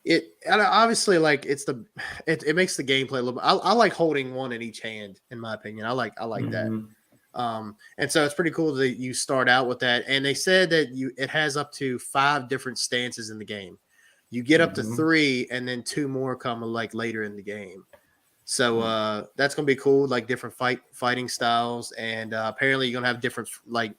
it and obviously like it makes the gameplay a little bit. I like holding one in each hand, in my opinion. I like that. Hmm. And so it's pretty cool that you start out with that. And they said that it has up to 5 different stances in the game. You get up to Hmm. 3, and then 2 more come like later in the game. So that's gonna be cool, like different fighting styles, and apparently you're gonna have different like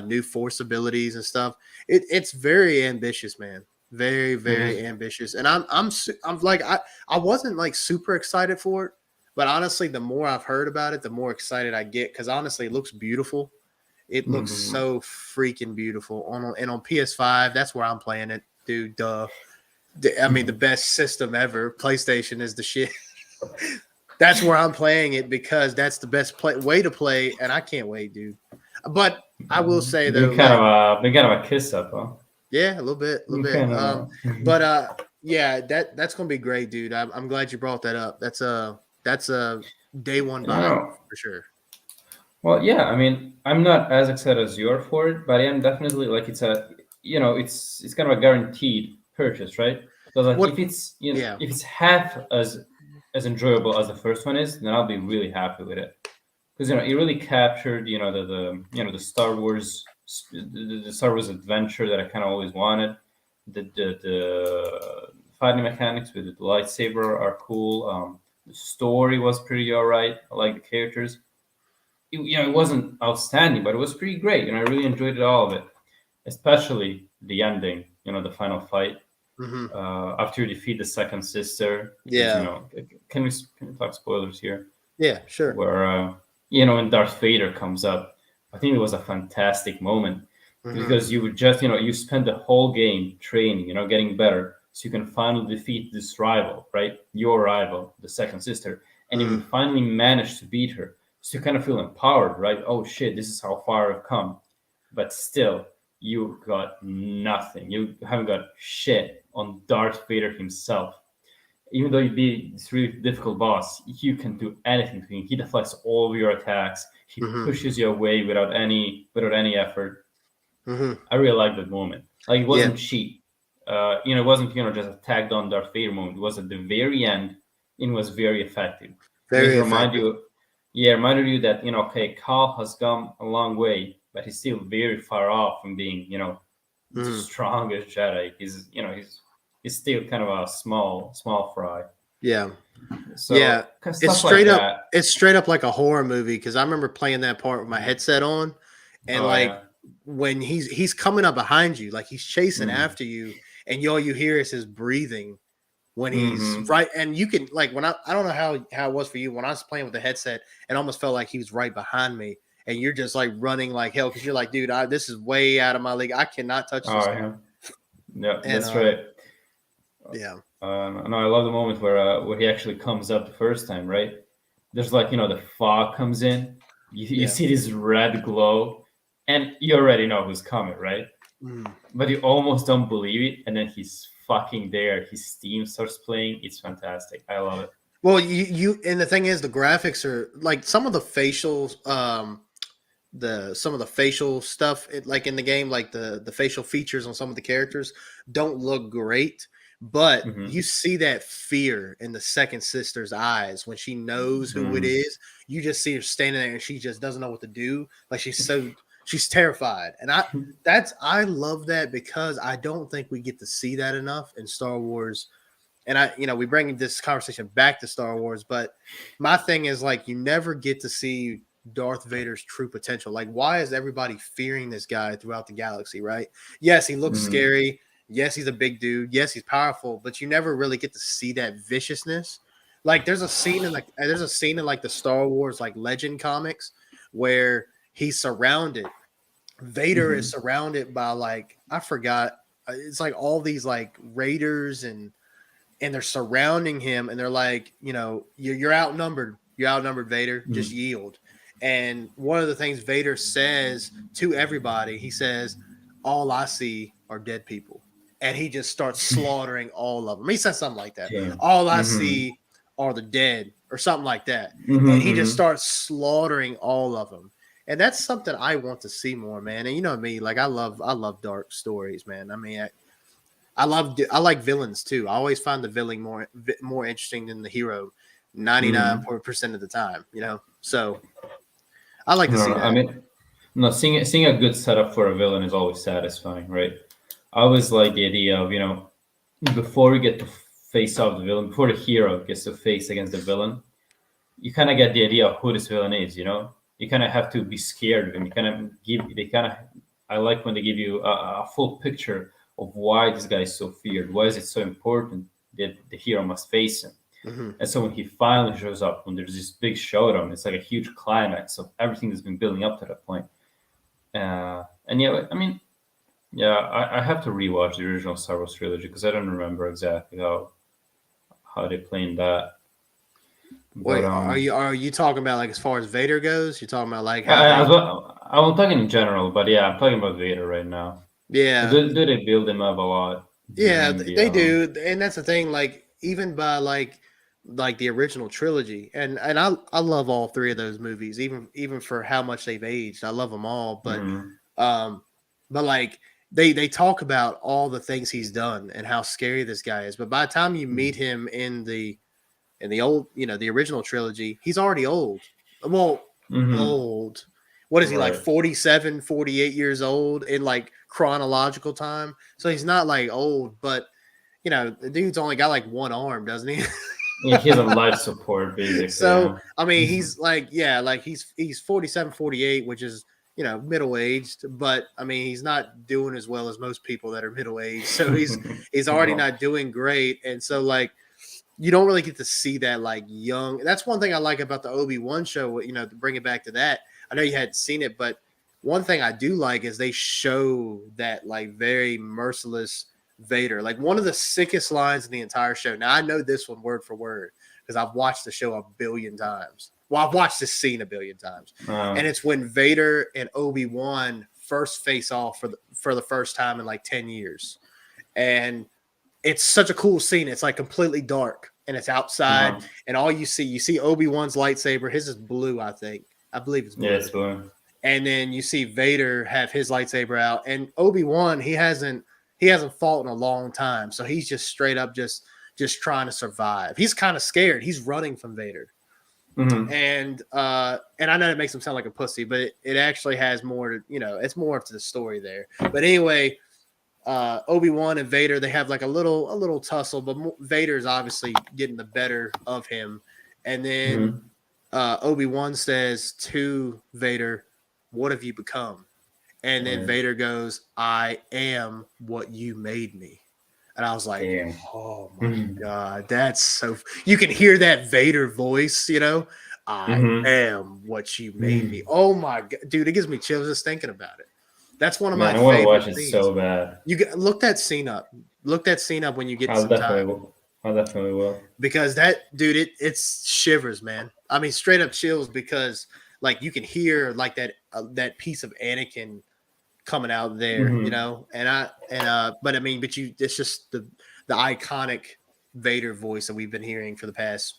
new force abilities and stuff. It's very ambitious, man. Very It very is. ambitious, and I'm like I wasn't like super excited for it, but honestly, the more I've heard about it, the more excited I get because honestly, it looks beautiful. It looks Hmm. so freaking beautiful on PS5. That's where I'm playing it, dude. Duh. I mean, the best system ever. PlayStation is the shit. That's where I'm playing it because that's the best way to play, and I can't wait, dude. But I will say though, like, Been kind of a kiss up, huh? yeah, a little bit, a little You bit. kind of. But yeah, that's gonna be great, dude. I'm glad you brought that up. That's a day one You buy know. for sure. Well, yeah. I mean, I'm not as excited as you are for it, but I am definitely like it's kind of a guaranteed purchase, right? Because like What? if it's Yeah. if it's half as enjoyable as the first one is, then I'll be really happy with it. Because it really captured the Star Wars the Star Wars adventure that I kind of always wanted. The fighting mechanics with the lightsaber are cool. The story was pretty alright. I like the characters. It wasn't outstanding, but it was pretty great. I really enjoyed all of it, especially the ending. The final fight Hmm. after you defeat the second sister. Because Yeah. can we talk spoilers here? Yeah. Sure. Where when Darth Vader comes up. I think it was a fantastic moment Hmm. because you would just you spend the whole game training, getting better, so you can finally defeat this rival, right? Your rival, the second sister, and you Hmm. finally manage to beat her. So you kind of feel empowered, right? Oh shit, this is how far I've come. But still, you got nothing. You haven't got shit on Darth Vader himself. Even though you be this really difficult boss, you can do anything to him. He deflects all of your attacks. He Hmm. pushes you away without any effort. Hmm. I really like that moment. Like it Yeah. wasn't cheap. It wasn't just a tagged on Darth Vader moment. It was at the very end. It was very effective because Very effective. reminded you that okay, Carl has come a long way, but he's still very far off from being the Hmm. strongest Jedi. He's still kind of a small fry. Yeah. Yeah. So stuff like that. It's straight up like a horror movie because I remember playing that part with my headset on, and Oh like yeah. when he's coming up behind you, like he's chasing Mm. after you, and all you hear is his breathing, when he's Mm-hmm. right. And you can like when I don't know how it was for you when I was playing with the headset, it almost felt like he was right behind me, and you're just like running like hell because you're like, dude, this is way out of my league. I cannot touch Oh this guy. yeah, yeah, And that's right. yeah, No, I love the moment where he actually comes up the first time, right? There's like the fog comes in, you yeah. see this red glow, and you already know who's coming, right? Mm. But you almost don't believe it, and then he's fucking there. His theme starts playing. It's fantastic. I love it. Well, you and the thing is, the graphics are like some of the facials, some of the facial stuff, like in the game, like the facial features on some of the characters don't look great, but Hmm. you see that fear in the second sister's eyes when she knows who it Hmm. is. You just see her standing there and she just doesn't know what to do. Like she's terrified. And I love that because I don't think we get to see that enough in Star Wars. And we bring this conversation back to Star Wars, but my thing is like you never get to see Darth Vader's true potential. Like, why is everybody fearing this guy throughout the galaxy, right? Yes, he looks Hmm. scary. Yes, he's a big dude. Yes, he's powerful, but you never really get to see that viciousness. Like, there's a scene in like the Star Wars like Legend comics where he's surrounded. Vader is Hmm. surrounded by like I forgot. It's like all these like raiders and they're surrounding him and they're like, you're outnumbered. You're outnumbered, Vader. Just Hmm. yield. And one of the things Vader says to everybody, he says, all I see are dead people. And he just starts slaughtering all of them. He says something like that. Damn. All I Hmm. see are the dead or something like that. And he just Hmm. starts slaughtering all of them. And that's something I want to see more, man. And you know me, like I love dark stories, man. I mean, I like villains too. I always find the villain more interesting than the hero 99% of the time, So I like to No, see no, I that. mean, no, seeing a good setup for a villain is always satisfying, right? I always like the idea of, before we get to face off the villain, before the hero gets to face against the villain, you kind of get the idea of who this villain is, You kind of have to be scared of him. I like when they give you a full picture of why this guy is so feared. Why is it so important that the hero must face him? Hmm. And so when he finally shows up, when there's this big showdown, it's like a huge climax of everything that's been building up to that point. And yeah, I mean, yeah, I have to rewatch the original Star Wars trilogy because I don't remember exactly how they played that. But Wait, are you talking about like as far as Vader goes? You're talking about like how as they, well, I'm talking in general, but yeah, I'm talking about Vader right now. yeah, Do they build him up a lot yeah, during the they do, and that's the thing. Like even by like the original trilogy, and I love all three of those movies, even for how much they've aged. I love them all, Mhm. um, but like they talk about all the things he's done and how scary this guy is. But by the time you meet him in the old, the original trilogy, he's already old. Well, Mhm. old. What is he like Right. 47, 48 years old in like chronological time? So he's not like old, but the dude's only got like one arm, doesn't he? Yeah, he's on life support basically. So Yeah. I mean, he's like, yeah, like he's 47, 48, which is middle aged, but I mean, he's not doing as well as most people that are middle aged. So he's already No. not doing great, and so like you don't really get to see that like young. That's one thing I like about the Obi-Wan show. To bring it back to that, I know you hadn't seen it, but one thing I do like is they show that like very merciless Vader. Like one of the sickest lines in the entire show. Now I know this one word for word because I've watched the show a billion times. Well, I've watched this scene a billion times, and it's when Vader and Obi-Wan first face off for the first time in like 10 years, and it's such a cool scene. It's like completely dark and it's outside, Uh-huh. and all you see Obi-Wan's lightsaber. His is blue, I believe it's Yeah, blue. it's fun. And then you see Vader have his lightsaber out, and Obi-Wan he hasn't fought in a long time, so he's just straight up just trying to survive. He's kind of scared. He's running from Vader. Hmm. And I know it makes him sound like a pussy, but it actually has more to, it's more to the story there. But anyway, Obi-Wan and Vader, they have like a little tussle, but Vader's obviously getting the better of him. And then Hmm. Obi-Wan says to Vader, "What have you become?" And then Yeah. Vader goes, "I am what you made me. And I was like, Damn. oh my God, that's so. You can hear that Vader voice, you know. I am what you made me. Oh my God, dude, it gives me chills just thinking about it. That's one of my Man, I want to favorite watch it scenes. so bad. Look that scene up. Look that scene up when you get I'll some definitely time. will. I definitely will. Because that dude, it's shivers, man. I mean, straight up chills because like you can hear like that piece of Anakin coming out there, you know. But I mean, it's just the iconic Vader voice that we've been hearing for the past,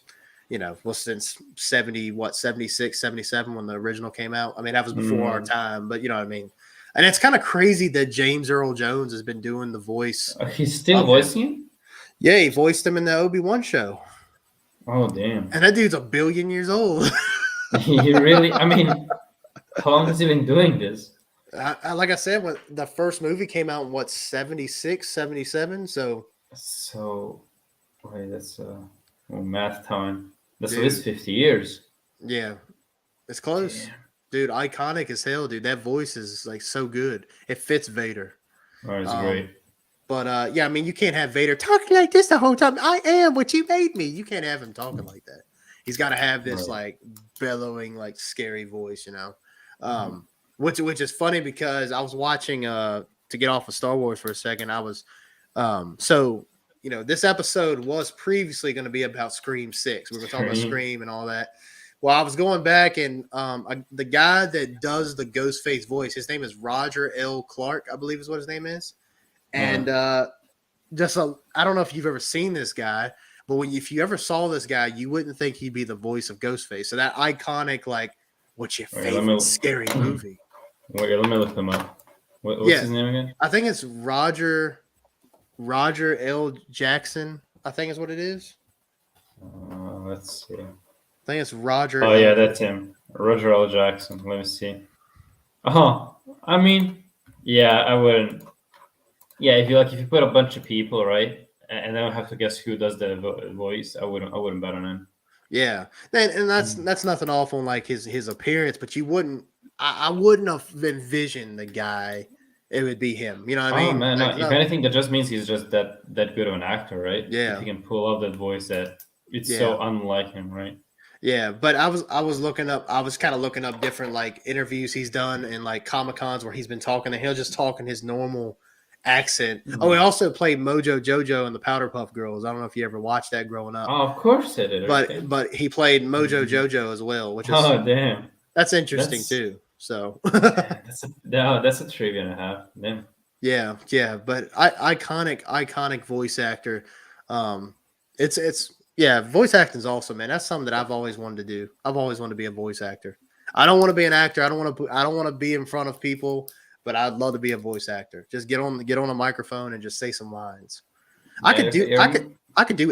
since 76, 77 when the original came out. I mean, that was before our time, but you know what I mean. And it's kind of crazy that James Earl Jones has been doing the voice. He's still of him. voicing him? Yeah, he voiced him in the Obi-Wan show. Oh, damn. And that dude's 1 billion years old. He really, I mean, how long has he been doing this? Like I said, when the first movie came out in 76, 77. So, wait, that's math time. That's at Dude. least 50 years. yeah, it's close. Damn. Dude, iconic as hell, dude. That voice is like so good. It fits Vader. Oh, it's great. But yeah, I mean, you can't have Vader talking like this the whole time. I am what you made me. You can't have him talking like that. He's got to have this like bellowing, like scary voice, you know. Which is funny because I was watching to get off of Star Wars for a second. I was this episode was previously going to be about Scream 6. We were talking about Scream and all that. Well, I was going back and the guy that does the Ghostface voice, his name is Roger L. Clark, I believe is what his name is. And I don't know if you've ever seen this guy, but if you ever saw this guy, you wouldn't think he'd be the voice of Ghostface. So that iconic, like, what's your favorite scary movie? Wait, let me look him up. What's his name again? I think it's Roger L. Jackson, I think is what it is. Let's see. I think it's Roger. Oh, yeah, that's him. Roger L. Jackson. Let me see. Oh, I mean, yeah, I wouldn't. Yeah, if you put a bunch of people, right, and then I have to guess who does the voice, I wouldn't bet on him. Yeah, and that's nothing awful in like his appearance, but you wouldn't. I wouldn't have envisioned the guy. It would be him. You know what I mean? Man, like, if anything, that just means he's just that good of an actor, right? Yeah, if he can pull off that voice, that it's so unlike him, right? Yeah, but I was looking up. I was kind of looking up different like interviews he's done and like Comic-Cons where he's been talking, and he'll just talk in his normal accent. Oh, he also played Mojo Jojo in the Powderpuff Girls. I don't know if you ever watched that growing up. Oh, of course it did. But he played Mojo Jojo as well, which is damn, that's interesting too. So that's a trivia and a half. Damn. Yeah, but iconic voice actor. Voice acting is awesome, man. That's something that I've always wanted to do. I've always wanted to be a voice actor. I don't want to be an actor. I don't want to be in front of people. But I'd love to be a voice actor. Just get on a microphone and just say some lines. I could do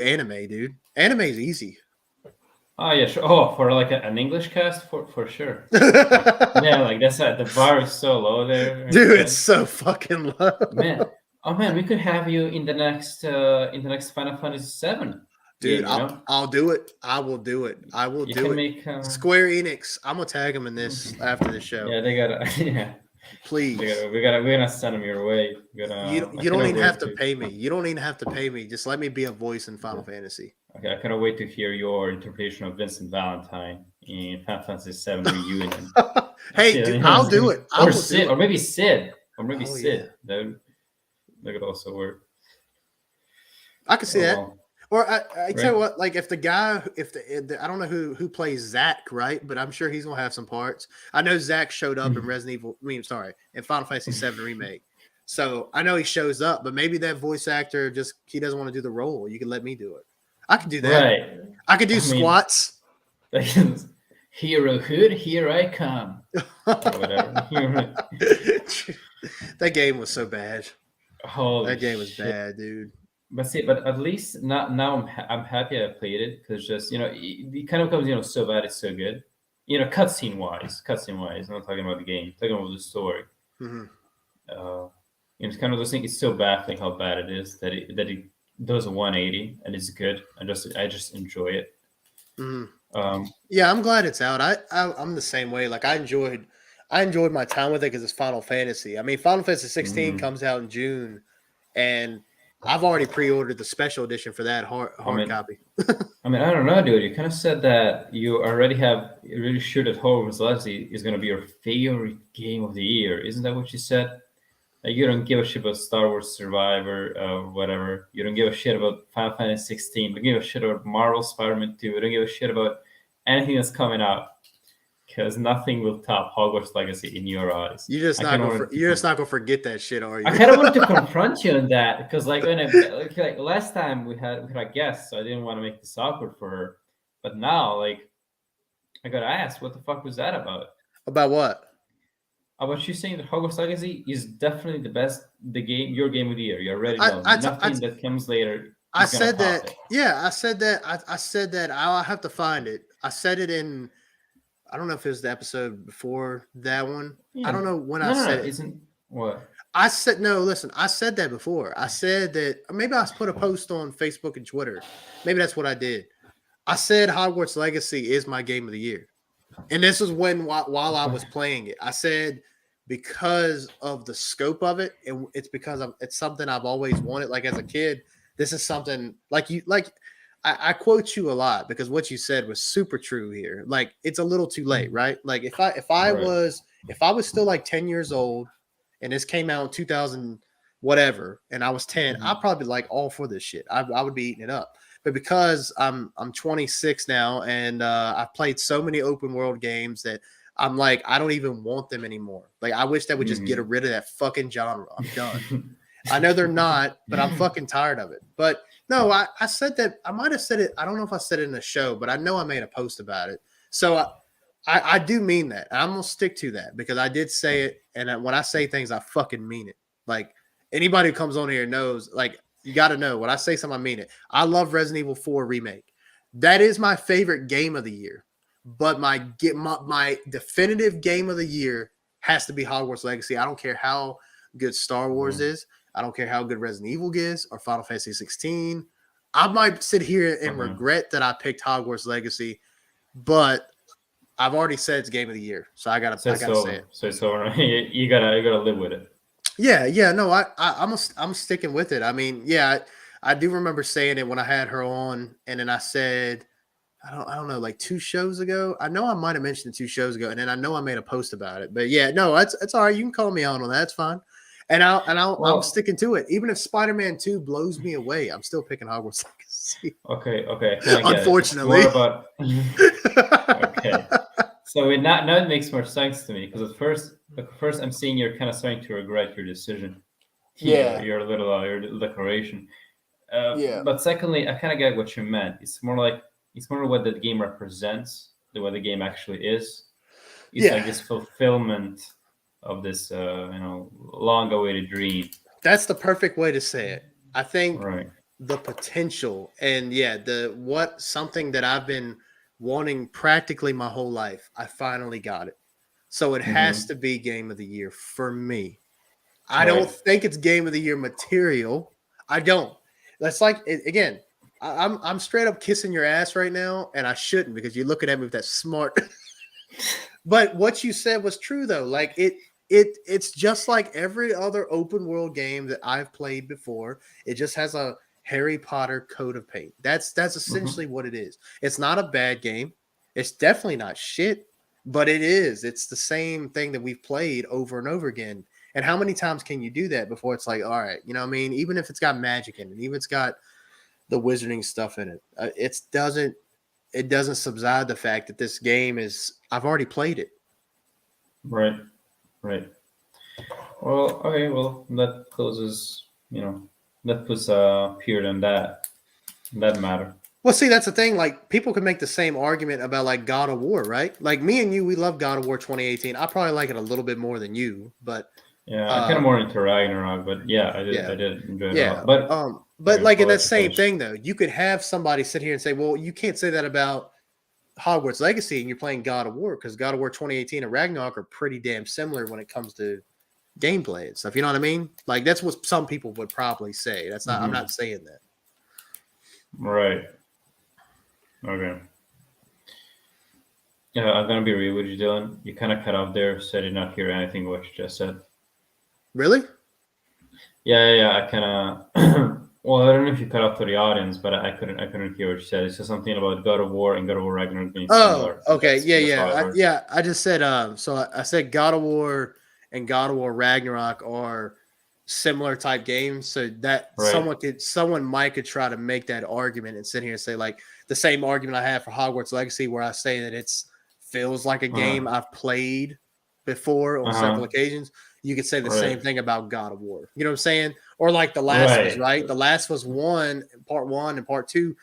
anime, dude. Anime is easy. Oh yeah, sure. Oh, for like an English cast, for sure. Yeah, like that's the bar is so low there, dude. It's so fucking low, man. Oh man, we could have you in the next Final Fantasy VII. Dude, I'll do it. I will do it. I will do it. Square Enix. I'm gonna tag them in this after the show. Yeah, they gotta. Yeah. Please, we're gonna send them your way. You don't even have to pay me. You don't even have to pay me. Just let me be a voice in Final Fantasy. Okay, I cannot wait to hear your interpretation of Vincent Valentine in Final Fantasy VII Reunion. Hey, dude, I'll do it. Or maybe Sid. Sid. Yeah. That could also work. I could see that. Well. Or I tell you what, like if the guy, I don't know who plays Zach, right? But I'm sure he's gonna have some parts. I know Zach showed up in Resident Evil. In Final Fantasy VII Remake. So I know he shows up, but maybe that voice actor he doesn't want to do the role. You can let me do it. I could do that. Right. I could do squats. Hero Hood, here I come. Whatever. That game was so bad. Holy that game was shit. Bad, dude. But at least now I'm happy I played it because just it kind of comes so bad it's so good, cutscene wise. I'm not talking about the game, I'm talking about the story. Mm-hmm. It's kind of those things. It's so baffling how bad it is that it does a 180 and it's good. I just enjoy it. Mm-hmm. Yeah, I'm glad it's out. I'm the same way. Like I enjoyed my time with it because it's Final Fantasy. I mean, Final Fantasy 16 comes out in June, and I've already pre-ordered the special edition for that I hard mean, copy. I mean, I don't know, dude. You kind of said that you already have you're really sure that Hogwarts Legacy is going to be your favorite game of the year. Isn't that what you said? Like you don't give a shit about Star Wars Survivor or whatever. You don't give a shit about Final Fantasy 16. You don't give a shit about Marvel Spider-Man 2. You don't give a shit about anything that's coming out because nothing will top Hogwarts Legacy in your eyes. You're just I not kinda gonna wanted you're just not gonna forget that shit, are you? I kind of wanted to confront you on that because, like last time we had a guest, so I didn't want to make this awkward for her. But now, like, I got asked, what the fuck was that about? About what? About you saying that Hogwarts Legacy is definitely your game of the year. You already know. Nothing that comes later I is gonna said top that. it. Yeah, I said that. I said that. I'll have to find it. I said it in. I don't know if it was the episode before that one. Yeah. I don't know when No, I no, said no, it. isn't what? I said no. Listen, I said that before. I said that maybe I put a post on Facebook and Twitter. Maybe that's what I did. I said Hogwarts Legacy is my game of the year, and this is while I was playing it. I said because of the scope of it, and it's because it's something I've always wanted. Like as a kid, this is something I quote you a lot because what you said was super true here. Like it's a little too late, right? Like if I Right. was still like 10 years old and this came out in 2000 whatever and I was 10, I'd probably be like all for this shit. I would be eating it up. But because I'm 26 now and I've played so many open world games that I'm like I don't even want them anymore. Like I wish they would just get rid of that fucking genre. I'm done. I know they're not, but I'm fucking tired of it. But no, I said that. I might have said it. I don't know if I said it in the show, but I know I made a post about it. So I do mean that. I'm going to stick to that because I did say it. And when I say things, I fucking mean it. Like anybody who comes on here knows, like, you got to know when I say something, I mean it. I love Resident Evil 4 Remake. That is my favorite game of the year. But my definitive game of the year has to be Hogwarts Legacy. I don't care how good Star Wars is. I don't care how good Resident Evil is or Final Fantasy 16. I might sit here and regret that I picked Hogwarts Legacy, but I've already said it's game of the year, so I gotta say it. So it's over. You gotta live with it. Yeah. No, I'm sticking with it. I mean, yeah, I do remember saying it when I had her on, and then I said, I don't know, like 2 shows ago. I know I might have mentioned it 2 shows ago, and then I know I made a post about it. But yeah, no, it's all right. You can call me out on that. It's fine. And I'm sticking to it. Even if Spider-Man 2 blows me away, I'm still picking Hogwarts Legacy. Okay. Unfortunately. Okay. So now it makes more sense to me because at first I'm seeing you're kind of starting to regret your decision. Yeah. Your little declaration. Yeah. But secondly, I kind of get what you meant. It's more what the game represents than what the game actually is. It's like this fulfillment of this long-awaited dream. That's the perfect way to say it. I think right. The potential and something that I've been wanting practically my whole life, I finally got it. So it has to be game of the year for me. I don't think it's game of the year material. I don't. That's like again, I'm straight up kissing your ass right now, and I shouldn't because you're looking at me with that smart. But what you said was true though. Like it's just like every other open world game that I've played before. It just has a Harry Potter coat of paint. That's essentially what it is. It's not a bad game. It's definitely not shit, but it is. It's the same thing that we've played over and over again. And how many times can you do that before it's like, all right, you know what I mean? Even if it's got magic in it, even if it's got the wizarding stuff in it, it doesn't subside the fact that this game I've already played it. Right. Well, okay. Well, that closes. That puts a period on that matter. Well, see, that's the thing. Like, people can make the same argument about like God of War, right? Like me and you, we love God of War 2018. I probably like it a little bit more than you, but yeah, I'm kind of more into Ragnarok. But yeah, I did enjoy it. Yeah, but like in that same thing though, you could have somebody sit here and say, "Well, you can't say that about Hogwarts Legacy," and you're playing God of War because God of War 2018 and Ragnarok are pretty damn similar when it comes to gameplay and stuff. You know what I mean? Like that's what some people would probably say. That's not. I'm not saying that. Right. Okay. Yeah, I'm gonna be real with you, Dylan. You kind of cut off there, so I did not hear anything what you just said. Really? Yeah. I kind of Well, I don't know if you cut off to the audience, but I couldn't hear what you said. It's just something about God of War and God of War Ragnarok being Oh, similar. okay. That's all I heard. I just said so I said God of War and God of War Ragnarok are similar type games. So that Right. someone might could try to make that argument and sit here and say like the same argument I have for Hogwarts Legacy, where I say that it's feels like a game I've played before on several Uh-huh. occasions. You could say the same Right. thing about God of War. You know what I'm saying? Or like The Last of Us, Right. right? The Last of Us Part 1 and Part 2,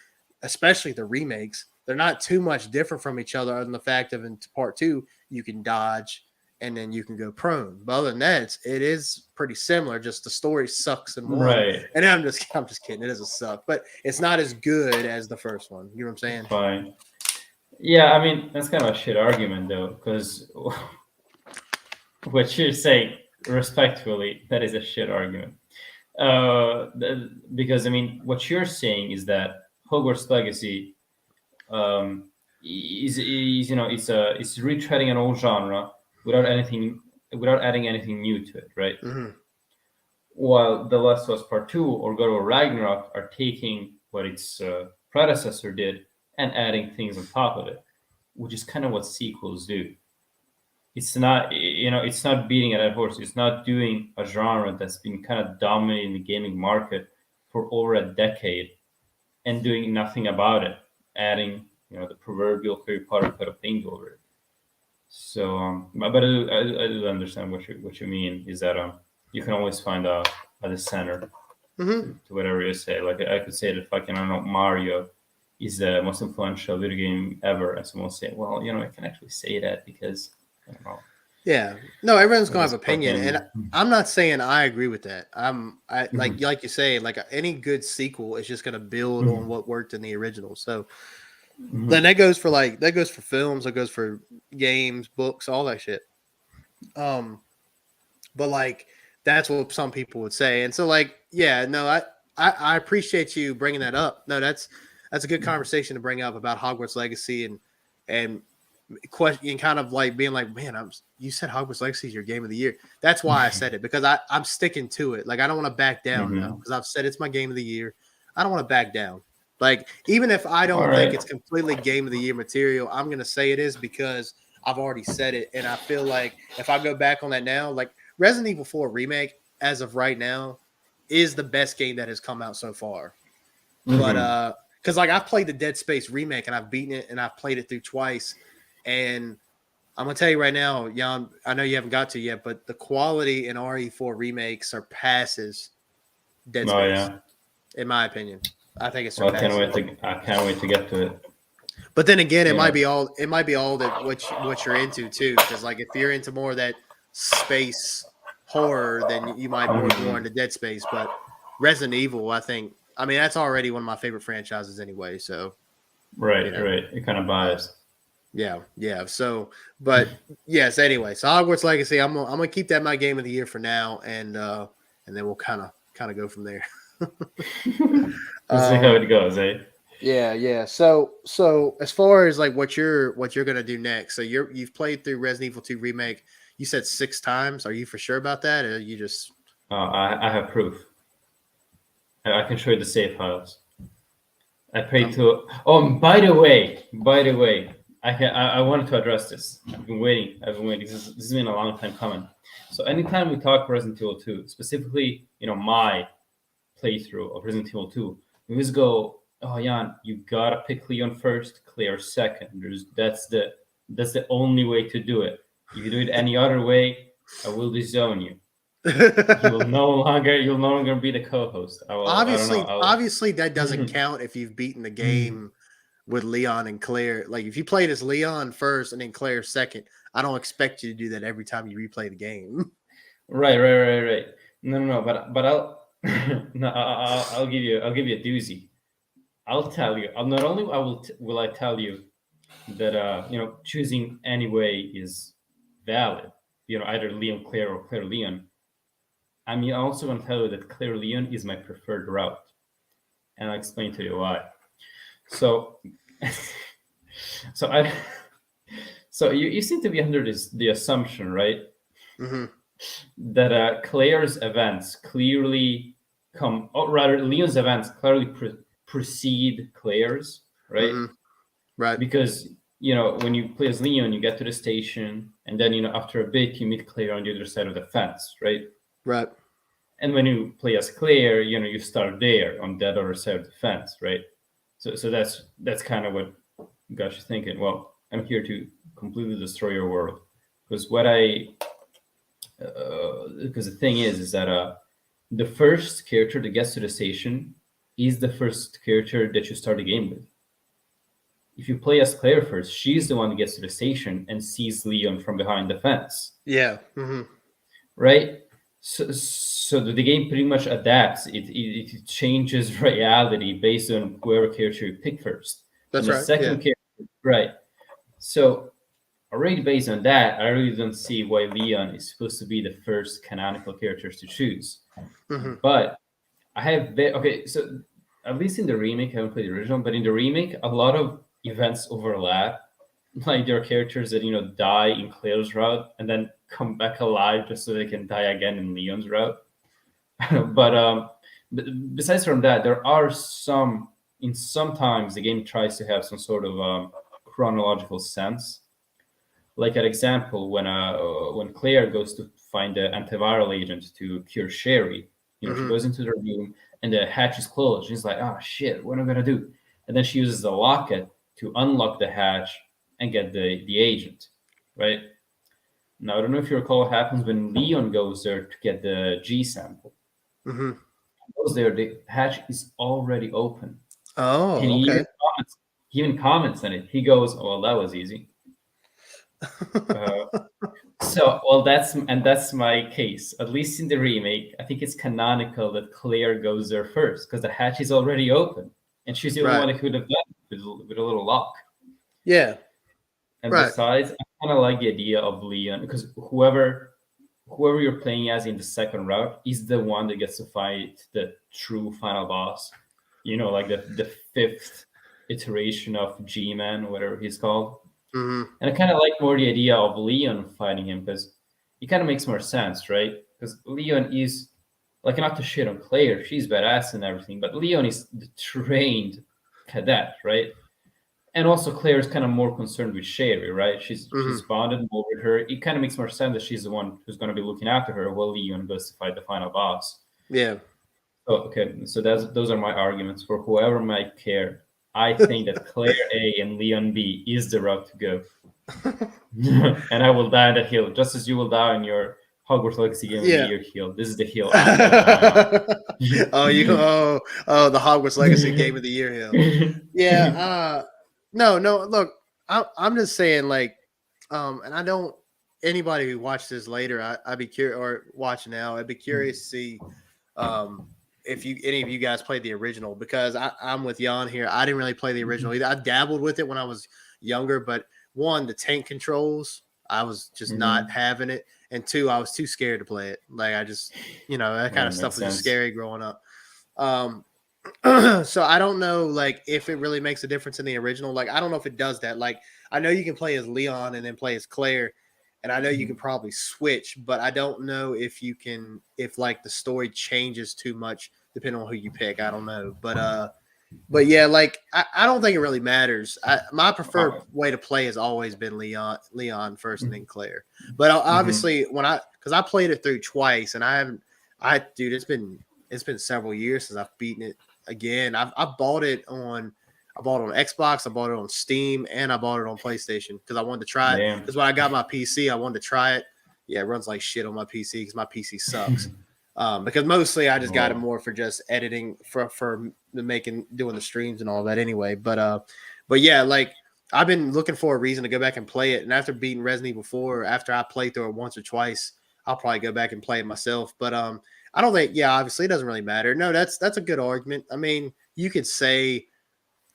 especially the remakes, they're not too much different from each other, other than the fact of in Part 2 you can dodge and then you can go prone. But other than that, it is pretty similar. Just the story sucks in one, Right. and I'm just kidding. It doesn't suck, but it's not as good as the first one. You know what I'm saying? Fine. Yeah, I mean that's kind of a shit argument though, because what you're saying, respectfully, that is a shit argument. Because I mean, what you're saying is that Hogwarts Legacy is it's retreading an old genre without adding anything new to it, right? Mm-hmm. While The Last of Us Part 2 or God of War Ragnarok are taking what its predecessor did and adding things on top of it, which is kind of what sequels do. It's not, it's not beating a dead horse. It's not doing a genre that's been kind of dominating the gaming market for over a decade and doing nothing about it, adding, the proverbial Harry Potter kind of thing over it. So, but I do understand what you mean. Is that you can always find a dissenter Mm-hmm. to whatever you say. Like I could say that fucking, I don't know, Mario is the most influential video game ever, and someone will say, well, I can actually say that because I don't know. Yeah. No, everyone's gonna have This opinion, and fucking I'm not saying I agree with that. I Mhm. like you say, like any good sequel is just gonna build on Mhm. what worked in the original. So then Mhm. that goes for films, that goes for games, books, all that shit. Um, but like that's what some people would say, and so like yeah, no, I appreciate you bringing that up. No, that's a good conversation to bring up about Hogwarts Legacy and question kind of like being like, man, you said Hogwarts Legacy is your game of the year. That's why I said it, because I'm sticking to it. Like I don't want to back down now Mhm. because I've said it's my game of the year. I don't want to back down. Like even if I All don't think right. it's completely game of the year material, I'm gonna say it is because I've already said it, and I feel like if I go back on that now, like Resident Evil 4 remake as of right now is the best game that has come out so far. But Mhm. because like I've played the Dead Space remake and I've beaten it and I've played it through twice, and I'm gonna tell you right now, Jan. I know you haven't got to yet, but the quality in RE4 remake surpasses Dead Oh Space, yeah. in my opinion. I think it Well, surpasses it. I can't wait to get to it. But then again, You know. it might be all that what you're into too. Because like if you're into more of that space horror, then you might more Mhm. into Dead Space. But Resident Evil, I mean that's already one of my favorite franchises anyway. So Right. you know, Right. You're kind of uh, biased. yeah. So, but yes. Anyway, so Hogwarts Legacy, I'm gonna keep that my game of the year for now, and then we'll kind of go from there. We'll see how um, it goes, eh? yeah. So as far as like what you're gonna do next, so you've played through Resident Evil 2 remake. You said 6 times. Are you for sure about that, or you just I have proof. I can show you the save files. I paid um, to. Oh, and by the way, I wanted to address this. I've been waiting. This has been a long time coming. So anytime we talk Resident Evil 2, specifically, my playthrough of Resident Evil 2, we always go, "Oh, Jan, you gotta pick Leon first, Claire second. That's the only way to do it. If you do it any other way, I will disown you. You'll no longer be the co-host. I don't know. obviously that doesn't I'll count if you've beaten the game with Leon and Claire. Like if you played as Leon first and then Claire second, I don't expect you to do that every time you replay the game. Right. No. But I'll no. I'll give you a doozy. I'll tell you. I'll not only will I tell you that choosing any way is valid. Either Leon Claire or Claire Leon. I'm also going to tell you that Claire Leon is my preferred route, and I'll explain to you why. So, so I, so you seem to be under the assumption, right, Hmm. that Claire's events clearly or rather, Leon's events clearly precede Claire's, right? Mm-hmm. Right. Because when you play as Leon, you get to the station, and then after a bit you meet Claire on the other side of the fence, right? Right. And when you play as Claire, you start there on that other side of the fence, right? So that's kind of what got you thinking, well, I'm here to completely destroy your world. Because because the thing is that the first character that gets to the station is the first character that you start the game with. If you play as Claire first, she's the one that gets to the station and sees Leon from behind the fence. Yeah. Mm-hmm. Right? So the game pretty much adapts. It changes reality based on whoever character you pick first. That's and the right. second Yeah. character, right? So already based on that, I really don't see why Leon is supposed to be the first canonical characters to choose. Mm-hmm. But I have okay. So at least in the remake, I haven't played the original, but in the remake, a lot of events overlap. Like there are characters that die in Claire's route and then come back alive just so they can die again in Leon's route. but besides from that, there are sometimes the game tries to have some sort of chronological sense. Like an example, when Claire goes to find the antiviral agent to cure Sherry, she goes into the room and the hatch is closed. She's like, "Oh shit, what am I gonna do?" And then she uses the locket to unlock the hatch and get the agent, right? Now I don't know if you recall what happens when Leon goes there to get the G sample. Mm-hmm. Goes there, the hatch is already open. Oh, And okay. he even comments on it. He goes, "Oh, well, that was easy." Well, that's my case. At least in the remake, I think it's canonical that Claire goes there first because the hatch is already open, and she's the only one that could have done it with a little lock. Yeah. And Right. besides, I kind of like the idea of Leon because whoever you're playing as in the second route is the one that gets to fight the true final boss. Like the fifth iteration of G-Man, whatever he's called. Mm-hmm. And I kind of like more the idea of Leon fighting him because it kind of makes more sense, right? Because Leon is like, not to shit on Claire, she's badass and everything, but Leon is the trained cadet, right? And also Claire is kind of more concerned with Sherry, right? She's bonded more with her. It kind of makes more sense that she's the one who's going to be looking after her while Leon goes to fight the final boss. Yeah. Oh, okay, so those are my arguments for whoever might care. I think that Claire A and Leon B is the route to go. And I will die on that hill, just as you will die on your Hogwarts Legacy Game of the Year hill. This is the hill I'm the Hogwarts Legacy Game of the Year hill. Yeah. No. Look, I'm just saying, like, and I don't. Anybody who watches this later, I'd be curious, or watch now, I'd be curious to see, if any of you guys played the original, because I'm with Jan here. I didn't really play the original either. I dabbled with it when I was younger, but one, the tank controls, I was just not having it, and two, I was too scared to play it. Like, I just, that kind of stuff was just scary growing up. So I don't know, like, if it really makes a difference in the original. Like, I don't know if it does that. Like, I know you can play as Leon and then play as Claire, and I know you can probably switch, but I don't know if you can, if like the story changes too much depending on who you pick. I don't know, but yeah, like, I don't think it really matters. My preferred way to play has always been Leon first and then Claire. But obviously because I played it through twice, and dude, it's been several years since I've beaten it again. I bought it on Xbox, I bought it on Steam, and I bought it on PlayStation because I wanted to try it. Because when I got my PC, I wanted to try it. Yeah, it runs like shit on my PC because my PC sucks. Because mostly I just got it more for just editing, for doing the streams and all that anyway. But yeah, like, I've been looking for a reason to go back and play it. And after beating Resident Evil 4, after I played through it once or twice, I'll probably go back and play it myself. But I don't think, obviously it doesn't really matter. No, that's a good argument. I mean, you could say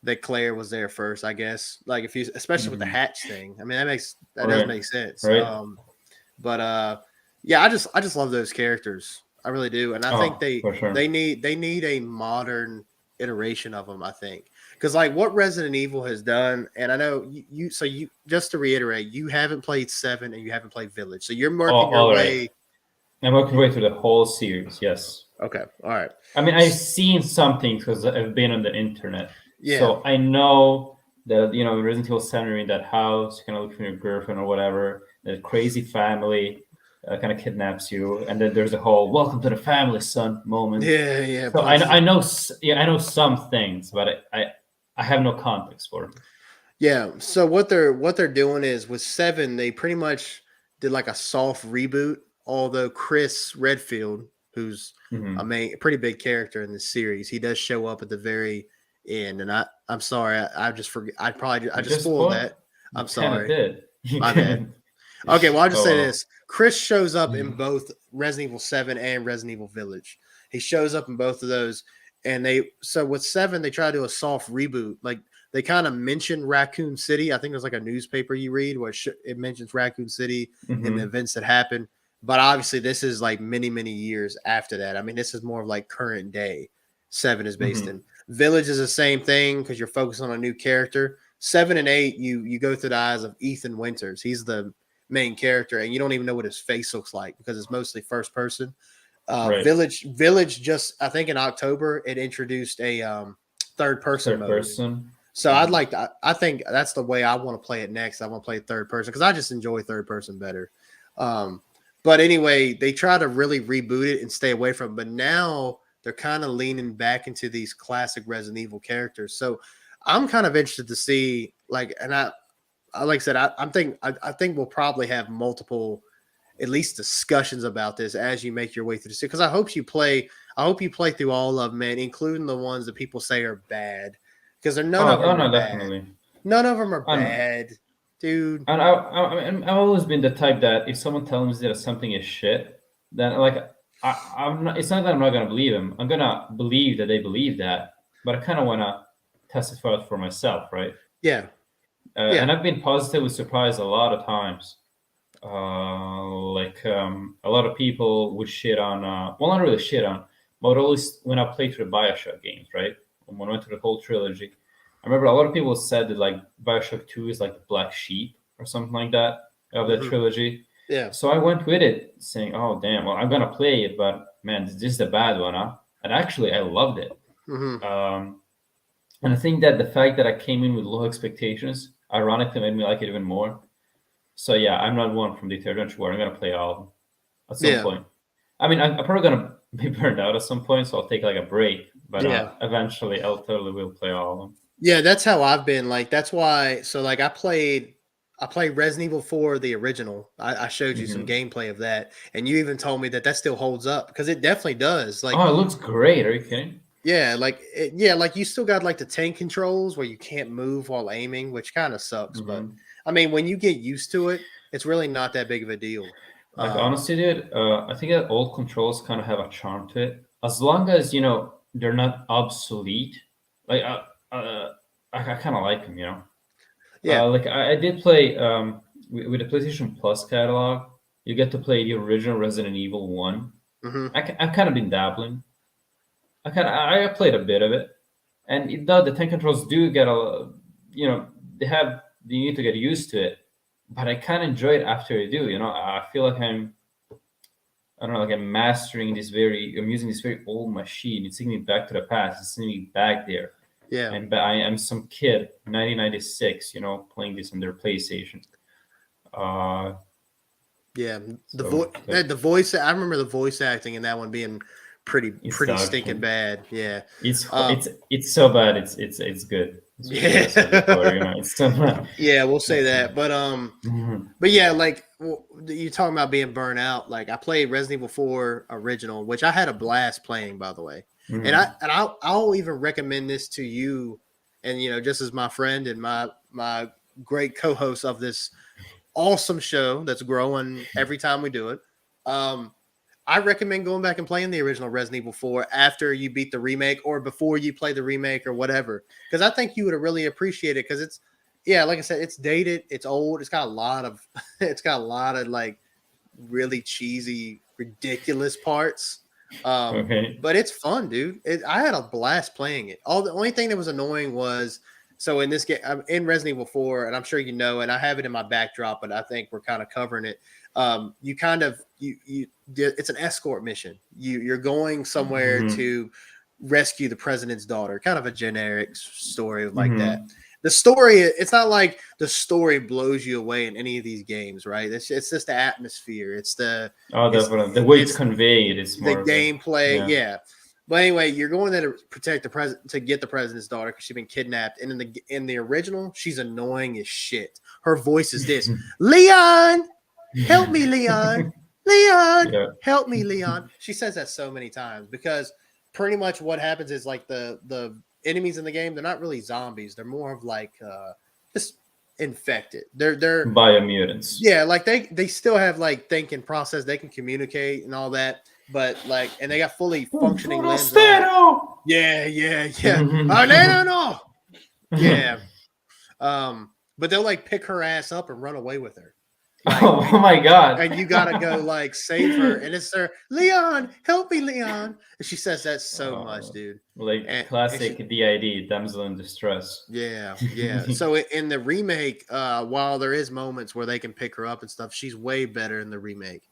that Claire was there first, I guess. Like, if you, especially with the hatch thing. I mean, that does make sense. Right. Yeah, I just love those characters. I really do, and I think they need a modern iteration of them. I think, because like what Resident Evil has done, and I know you. So just to reiterate, you haven't played 7 and you haven't played Village, so you're working your way. I'm working way through the whole series. Yes. Okay, all right. I mean, I've seen some things because I've been on the internet, Yeah, so I know that in Resident Evil 7, you're in that house, you kind of look for your girlfriend or whatever. The crazy family kind of kidnaps you, and then there's a whole "Welcome to the family, son" moment. yeah. So I, Punches. I know, yeah, I know some things, but I have no context for them. Yeah. So what they're doing is with seven, they pretty much did like a soft reboot. Although Chris Redfield, who's Hmm. a pretty big character in this series, he does show up at the very end. And I'm sorry, I just forget. I You just just spoiled spoiled. that. You I'm kind of sorry. did. You My bad. can. Okay, well I'll just Oh say well. this: Chris shows up in Mhm. both Resident Evil Seven and Resident Evil Village. He shows up in both of those, and with Seven they try to do a soft reboot. Like they kind of mention Raccoon City. I think there's like a newspaper you read where it mentions Raccoon City and the Mhm. events that happened. But obviously, this is like many years after that. I mean, this is more of like current day. Seven is based Mhm. in Village is the same thing because you're focused on a new character. Seven and eight, you go through the eyes of Ethan Winters. He's the main character, and you don't even know what his face looks like because it's mostly first person. Right. Village just I think in October it introduced a third person Third mode. person. So Mhm. I think that's the way I want to play it next. I want to play third person because I just enjoy third person better. Um, but anyway, they try to really reboot it and stay away from it. But now they're kind of leaning back into these classic Resident Evil characters. So I'm kind of interested to see and like I said, I think we'll probably have multiple at least discussions about this as you make your way through the series. Because I hope you play through all of them, man, including the ones that people say are bad. Because none of Oh them are no, bad. definitely. None of them are And bad, dude. I've always been the type that if someone tells me that something is shit, then like I'm not. It's not that I'm not gonna believe them. I'm gonna believe that they believe that, but I kind of wanna test it out for myself, right? Yeah, And yeah. I've been positively surprised a lot of times. A lot of people would shit on, well, not really shit on, but always when I played through the Bioshock games, right? When I went through the whole trilogy, I remember a lot of people said that like Bioshock 2 is like the black sheep or something like that of the Hmm. trilogy. Yeah. So I went with it saying, oh, damn, well, I'm going to play it, but man, this is the bad one, huh? And actually, I loved it. Hmm. Um, and I think that the fact that I came in with low expectations ironically made me like it even more. So yeah, I'm not one from the Adventure War. I'm gonna play all of them at some Yeah. point. I mean, I'm probably gonna be burned out at some point, so I'll take like a break. But Yeah. eventually, I'll totally will play all of them. Yeah, that's how I've been. Like that's why. So like I played Resident Evil 4, the original. I showed you some Hmm. gameplay of that, and you even told me that still holds up because it definitely does. Like Oh, it looks great. Are you kidding? like you still got like the tank controls where you can't move while aiming, which kind of sucks. But Hmm. I mean, when you get used to it, it's really not that big of a deal. Like Um, honestly, dude, I think that old controls kind of have a charm to it. As long as they're not obsolete. Like I kind of like them. yeah. Like I did play with the PlayStation Plus catalog. You get to play the original Resident Evil 1. Hmm. I've kind of been dabbling. I played a bit of it, and it does. The tank controls do get a, they have. You need to get used to it, but I kind of enjoy it after I do. I feel like I don't know, like I'm mastering this very. I'm using this very old machine. It's taking me back to the past. It's taking me back there, Yeah. and but I am some kid, 1996. Playing this on their PlayStation. Uh, Yeah, so like, the voice. I remember the voice acting in that one being it's pretty dog stinking shit. bad. Yeah, It's um, it's so bad. It's good. As I said before, yeah, it's so bad. yeah. We'll say It's, that, mhm, but yeah, you talking about being burnt out. Like I played Resident Evil 4 original, which I had a blast playing, by the way. mhm. I'll even recommend this to you, and just as my friend and my great co-host of this awesome show that's growing every time we do it. Um, I recommend going back and playing the original Resident Evil 4 after you beat the remake or before you play the remake or whatever. Because I think you would really appreciate it because like I said, it's dated, it's old, it's got a lot of it's got a lot of like really cheesy, ridiculous parts. Okay. But it's fun, dude. I had a blast playing it. The only thing that was annoying was so in this game, I'm in Resident Evil 4, and I'm sure you know, and I have it in my backdrop, but I think we're kind of covering it. you kind of it's an escort mission. You're going somewhere Hmm. to rescue the president's daughter. Kind of a generic story like that. Hmm. The story, it's not like the story blows you away in any of these games, right? It's just the atmosphere. Oh, It's definitely. The way it's it's conveyed is the more of a gameplay, yeah. yeah. But anyway, you're going there to protect the president, to get the president's daughter because she's been kidnapped. And in the original, she's annoying as shit. Her voice is this: Leon, help me, Leon. Leon, Yeah. help me, Leon. She says that so many times because pretty much what happens is like the enemies in the game, they're not really zombies. They're more of like just infected. They're Biomutants. yeah, like they still have like thinking process. They can communicate and all that, but like, and they got fully functioning limbs. And all that. Forastero! Yeah, yeah, yeah. Oh, no. Yeah. But they'll like pick her ass up and run away with her. Like, Oh my god. and you gotta go like save her. And it's her, Leon, help me, Leon. And she says that so much, dude. Like And classic DID, damsel in distress. yeah, yeah. So in the remake, while there is moments where they can pick her up and stuff, she's way better in the remake.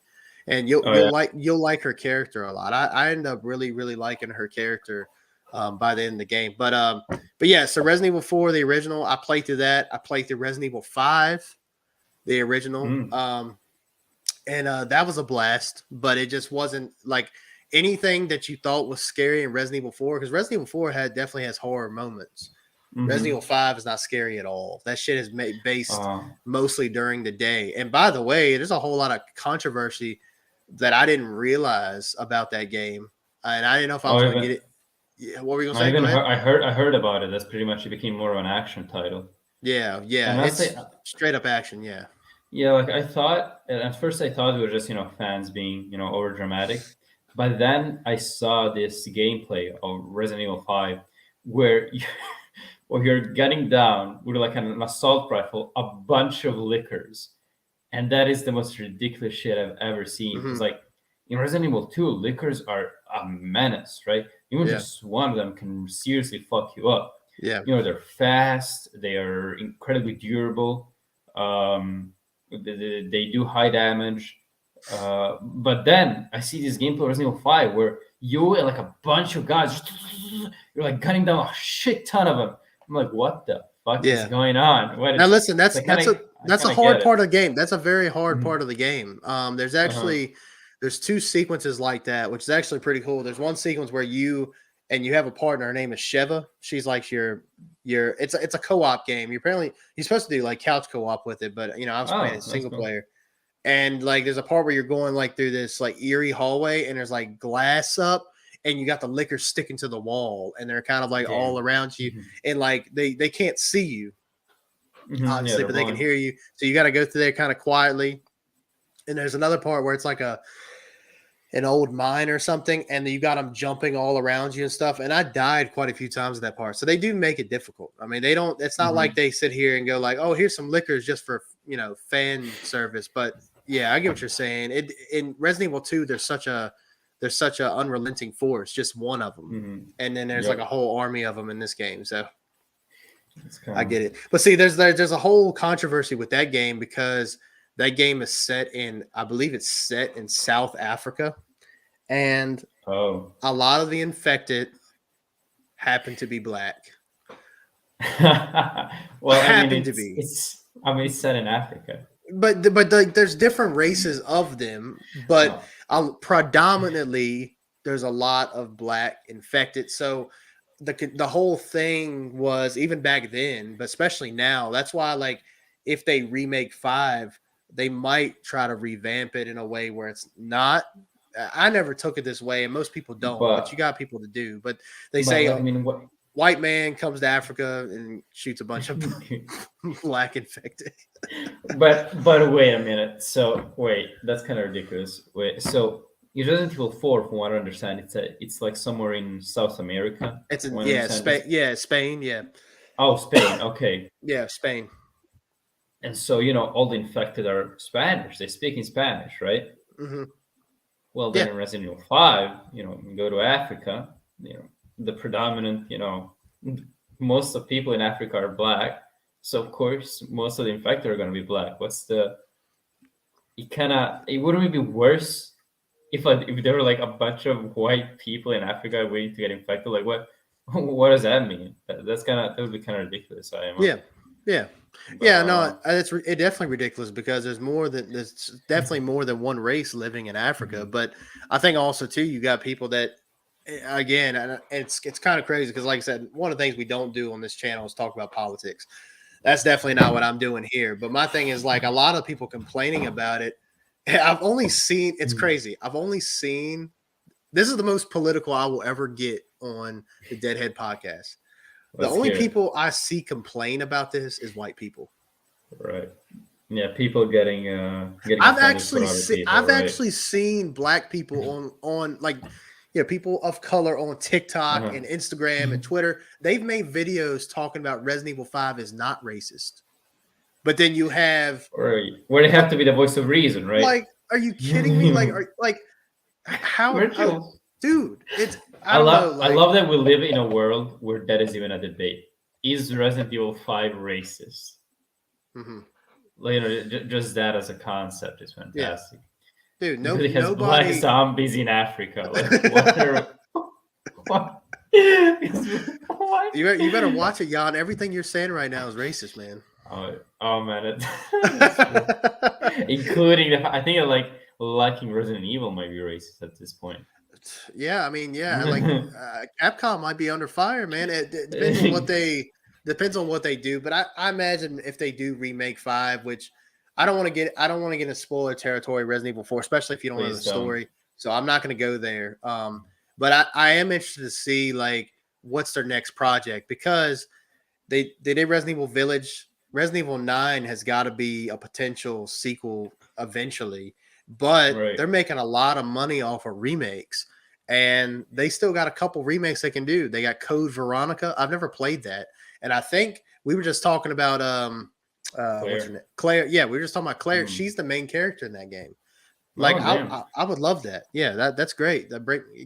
And you'll Oh, yeah. you'll like her character a lot. I end up really liking her character by the end of the game. But yeah, so Resident Evil 4, the original, I played through that. I played through Resident Evil 5, the original. And that was a blast, but it just wasn't like anything that you thought was scary in Resident Evil 4, because Resident Evil 4 definitely has horror moments. Resident Evil 5 is not scary at all. That shit is based mostly during the day. And by the way, there's a whole lot of controversy that I didn't realize about that game, and I didn't know if I was going to get it. Yeah, what were you going to say? I heard about it. That's pretty much, it became more of an action title. Yeah, And it's straight up action. Yeah. Yeah, like I thought at first, I thought it was just fans being over dramatic, but then I saw this gameplay of Resident Evil 5 where where you're gunning down with like an assault rifle a bunch of lickers, and that is the most ridiculous shit I've ever seen. It's like in Resident Evil 2, lickers are a menace, right? Even just one of them can seriously fuck you up. Yeah, they're fast, they are incredibly durable. They do high damage, but then I see this gameplay of Resident Evil 5 where you and like a bunch of guys, you're like gunning down a shit ton of them. I'm like, what the fuck is going on? Now listen, that's a hard part of the game. That's a very hard part of the game. There's actually there's two sequences like that, which is actually pretty cool. There's one sequence where you have a partner. Her name is Sheva. She's like it's a co-op game. You're supposed to do like couch co-op with it, but I was playing it single player. And like there's a part where you're going like through this like eerie hallway, and there's like glass up, and you got the liquors sticking to the wall, and they're kind of like all around you, and like they can't see you obviously, but they can hear you. So you got to go through there kind of quietly. And there's another part where it's like an old mine or something, and you got them jumping all around you and stuff. And I died quite a few times in that part. So they do make it difficult. I mean, they don't, it's not like they sit here and go like, oh, here's some liquors just for, fan service. But yeah, I get what you're saying. In Resident Evil 2, there's such a unrelenting force, just one of them. And then there's like a whole army of them in this game. So I get it. But see, there's a whole controversy with that game because that game is set in, I believe it's set in South Africa. And a lot of the infected happen to be black. Well, it's set in Africa. But there's different races of them, but predominantly there's a lot of black infected. So the whole thing was, even back then, but especially now, that's why like if they remake 5, they might try to revamp it in a way where it's not. I never took it this way, and most people don't, but you got people to do. But they say, white man comes to Africa and shoots a bunch of black infected. but wait a minute. So wait, that's kind of ridiculous. Wait, so in Resident Evil 4, from what I understand, it's like somewhere in South America. It's in Spain. Yeah, Spain. Yeah. Oh, Spain. Okay. Yeah, Spain. And so all the infected are Spanish. They speak in Spanish, right? Mm-hmm. Well, then in Resident Evil 5, you go to Africa. The predominant, most of people in Africa are black. So of course, most of the infected are going to be black. What's the it wouldn't it be worse if there were like a bunch of white people in Africa waiting to get infected? Like what does that mean? That would be kind of ridiculous. I am. Yeah, yeah, But yeah. No, it's definitely ridiculous because there's definitely more than one race living in Africa. Mhm. But I think also too, you got people that again, and it's kind of crazy because, like I said, one of the things we don't do on this channel is talk about politics. That's definitely not what I'm doing here. But my thing is like a lot of people complaining about it. I've only seen it's crazy. I've only seen this is the most political I will ever get on the Deadhead podcast. The Let's only hear it. people I see complain about this is white people. Right. Yeah, people getting I've offended for actually other seen people, right? black people on like people of color on TikTok Uh-huh. and Instagram and Twitter. They've made videos talking about Resident Evil 5 is not racist. But then you have Right. Where they have to be the voice of reason, right? like, are you kidding me? Like how Virtual. dude, it's I don't know, I like love that we live in a world where that is even a debate. Is Resident Evil 5 racist? mhm. Like, just that as a concept is Yeah. fantastic. Dude, It really has black nobody zombies in Africa. Like, what are what? What? you better watch it, Jan. Everything you're saying right now is racist, man. Oh man, including I think like liking Resident Evil might be racist at this point. Yeah, I mean, yeah, like Capcom might be under fire, man. It depends on what they do, but I imagine if they do remake 5, which I don't want to get in spoiler territory, Resident Evil 4, especially if you don't know the Please don't. story. So I'm not going to go there. But I am interested to see like what's their next project because they did Resident Evil Village. Resident Evil 9 has got to be a potential sequel eventually, but Right. they're making a lot of money off of remakes. And they still got a couple remakes they can do. They got Code Veronica. I've never played that. And I think we were just talking about what's her name? Claire. Yeah, we were just talking about Claire. She's the main character in that game. Like I would love that. Yeah, that's great.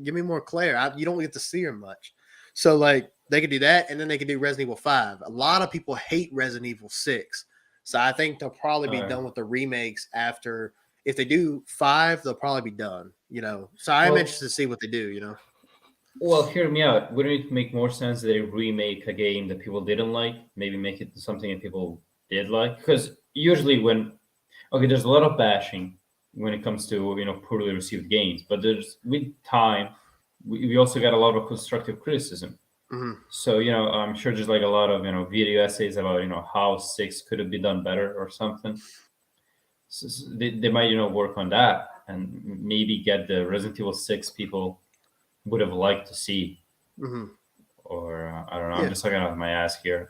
Give me more Claire. You don't get to see her much. So like they could do that, and then they could do Resident Evil 5. A lot of people hate Resident Evil 6. So I think they'll probably be done with the remakes after. If they do 5, they'll probably be done. So I'm interested to see what they do. Well, hear me out. Wouldn't it make more sense that they remake a game that people didn't like? Maybe make it something that people did like? Because usually there's a lot of bashing when it comes to poorly received games, but with time, we also got a lot of constructive criticism. Mm-hmm. So I'm sure there's like a lot of video essays about how 6 could have been done better or something. So they might work on that and maybe get the Resident Evil 6 people would have liked to see. Mm-hmm. Or I don't know. Yeah. I'm just looking out of my ass here.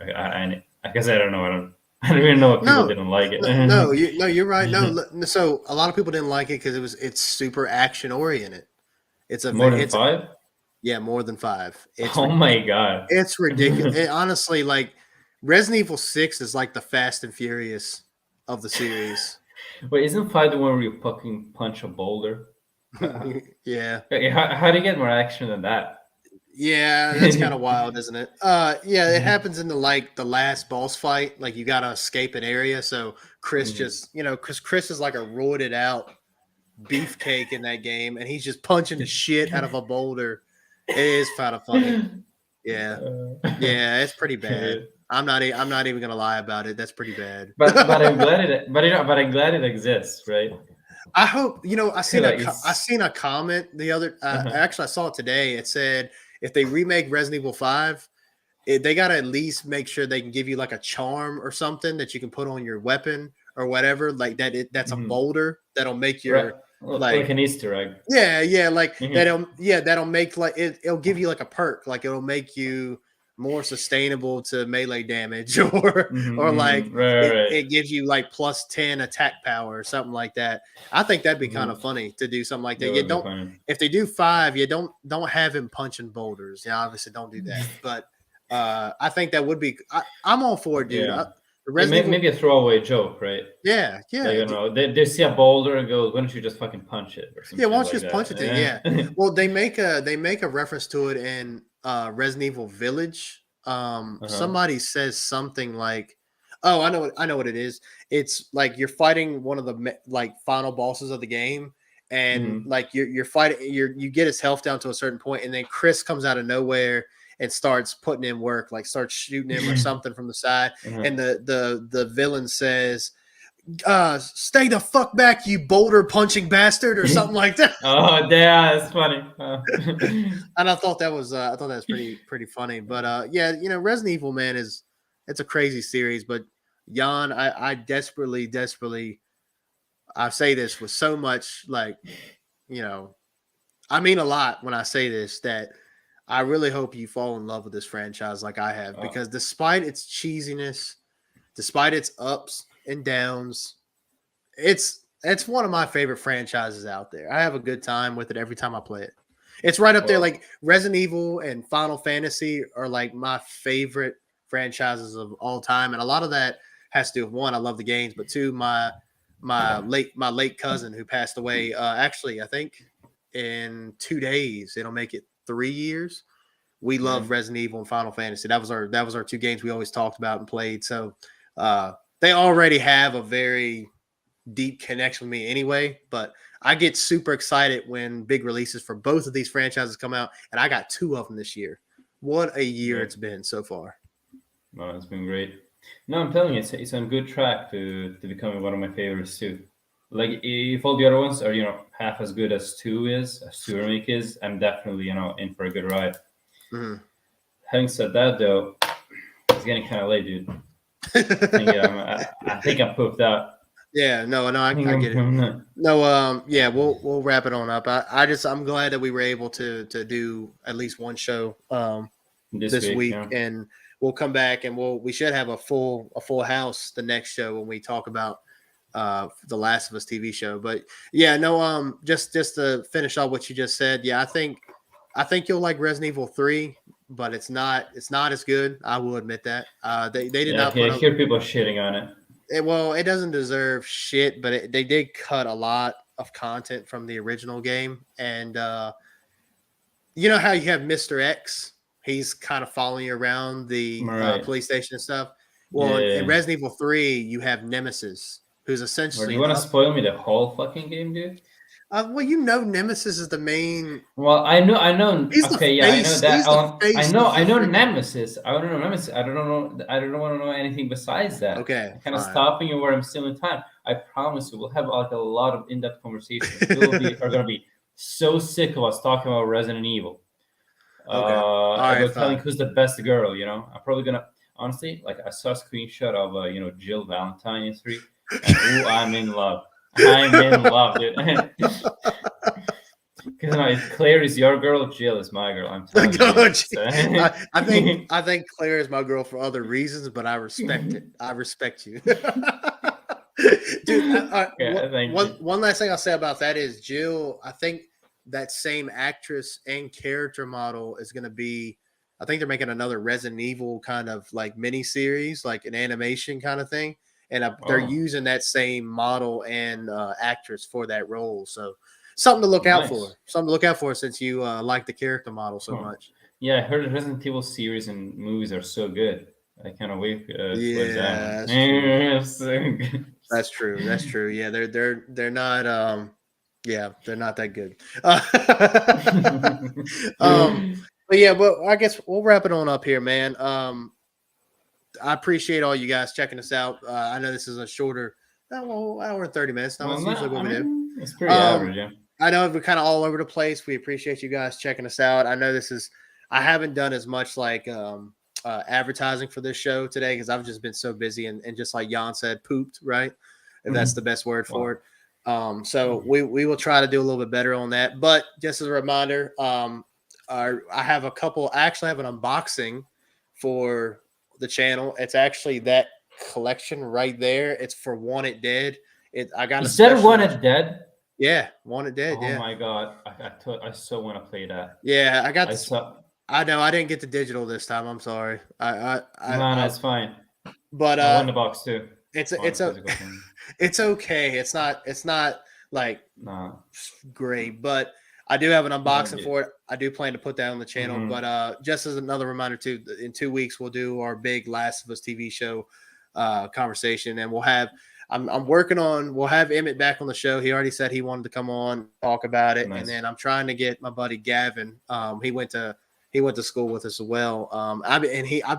I guess I don't know. I don't even know if people didn't like it. You're right. No, so a lot of people didn't like it because it's super action oriented. It's more than 5. Yeah, more than 5. My god, it's ridiculous. Honestly, like Resident Evil 6 is like the Fast and Furious of the series. But isn't 5 the one where you fucking punch a boulder? Yeah. How do you get more action than that? Yeah, that's kind of wild, isn't it? Yeah, it happens in the last boss fight. Like you gotta escape an area. So Chris just because Chris is like a roided out beefcake in that game, and he's just punching the shit out of a boulder. It is kind of funny. Yeah, it's pretty bad. I'm not even gonna lie about it. That's pretty bad. But I'm glad I'm glad it exists, right? I hope I seen a comment the other. Actually, I saw it today. It said if they remake Resident Evil 5, they gotta at least make sure they can give you like a charm or something that you can put on your weapon or whatever, like that. That's a boulder that'll make your like an Easter egg. Yeah, like that'll make like it'll give you like a perk, like it'll make you more sustainable to melee damage or like it gives you like plus 10 attack power or something like that. I think that'd be kind of funny to do something like that. You don't if they do 5, you don't have him punching boulders. Yeah, obviously don't do that. But I think that would be I'm all for it, dude. Maybe a throwaway joke, right? Yeah. They see a boulder and go, "Why don't you just fucking punch it?" Or something. Yeah, why don't you just punch it? Yeah. Well, they make a reference to it in Resident Evil Village. Somebody says something like, Oh, I know what it is. It's like you're fighting one of the like final bosses of the game, and Hmm. like you're fighting. You get his health down to a certain point, and then Chris comes out of nowhere and starts putting in work, like starts shooting him or something from the side, Uh-huh. and the villain says, "Stay the fuck back, you boulder punching bastard," or something like that. Oh, yeah, that's funny. And I thought that was pretty funny. But yeah, you know, Resident Evil, man, is it's a crazy series. But Jan, I desperately I say this with so much like, you know, I mean a lot when I say this, that I really hope you fall in love with this franchise like I have, Uh, because despite its cheesiness, despite its ups and downs, it's one of my favorite franchises out there. I have a good time with it every time I play it. It's right up there. well, Like Resident Evil and Final Fantasy are like my favorite franchises of all time, and a lot of that has to do with, one, I love the games, but two, my late cousin who passed away. Actually, I think in 2 days it'll make it 3 years. We love man. Resident Evil and Final Fantasy. That was our two games we always talked about and played. So they already have a very deep connection with me anyway, but I get super excited when big releases for both of these franchises come out, and I got two of them this year. What a year Yeah, it's been so far. no, it's been great. No, I'm telling you, it's on good track to becoming one of my favorites too. Like if all the other ones are half as good as two is, as two remake is, I'm definitely in for a good ride. Mhm. Having said that, though, it's getting kind of late, dude. I think I'm pooped out. Yeah, no, I think I get it. I'm not No, yeah, we'll wrap it on up. I'm glad that we were able to do at least one show this this week. week, and we'll come back and we should have a full house the next show when we talk about the Last of Us TV show. But yeah, no, just to finish off what you just said, yeah, I think you'll like Resident Evil 3, but it's not as good. I will admit that. They did Yeah, not yeah, put I a hear people shitting on it. well, it doesn't deserve shit, but they did cut a lot of content from the original game. And you know how you have Mr. X? He's kind of following you around the All right. police station and stuff. Well, in Yeah. Resident Evil 3, you have Nemesis, who's Or do essentially you an want to up. spoil me the whole fucking game, dude? Well, you know, Nemesis is the main. Well, I know, I know. He's the Okay, yeah, I know face. that. He's the I face know, of I the know freaking. Nemesis. I don't know Nemesis. I don't know. I don't want to know anything besides that. Okay, I'm kind of fine. stopping you where I'm still in time. I promise you, we'll have like a lot of in-depth conversation. People are gonna be so sick of us talking about Resident Evil. Okay. All right, About telling fine. who's the best girl. I'm probably gonna honestly like I saw a screenshot of Jill Valentine in 3, and ooh, I'm in love. I'm in love, dude. Because if Claire is your girl, Jill is my girl. I'm telling you, dude. Coach, So, I think Claire is my girl for other reasons, but I respect it. I respect you, dude. yeah, thank you. One last thing I'll say about that is Jill. I think that same actress and character model is going to be. I think they're making another Resident Evil kind of like mini series, like an animation kind of thing, and they're Oh, using that same model and actress for that role. So something to look out for. nice. Something to look out for since you like the character model so Huh. much. Yeah, I heard the Resident Evil series and movies are so good. I cannot wait towards that Yeah, one. that's true. Yeah, so good. That's true. That's true. Yeah, they're not yeah, they're not that good. um but yeah, well, I guess we'll wrap it on up here, man. I appreciate all you guys checking us out. I know this is a shorter well, hour and 30 minutes. No, Well, that's no, usually I what we do. mean it's pretty Um average, yeah. I know we're kind of all over the place. We appreciate you guys checking us out. I know this is I haven't done as much like advertising for this show today because I've just been so busy and just like Jan said, pooped, right? If that's the best word for Wow. it. So we will try to do a little bit better on that. But just as a reminder, I have a couple. I actually have an unboxing for the channel. It's actually that collection right there. It's for Wanted Dead. I got a Is that special one edition. at dead? Yeah, Wanted Dead. Oh Yeah, my god. I so want to play that. yeah. I got I this. saw I know I didn't get the digital this time. I'm sorry. no, it's fine. But I want the box too. I want it's a a physical thing. it's okay. It's not like No. great, but I do have an No, unboxing for it. I do plan to put that on the channel. mm-hmm. But just as another reminder too, in 2 weeks we'll do our big Last of Us TV show conversation, and we'll have. I'm working on. We'll have Emmett back on the show. He already said he wanted to come on talk about it, Nice. and then I'm trying to get my buddy Gavin. He went to school with us as well. I've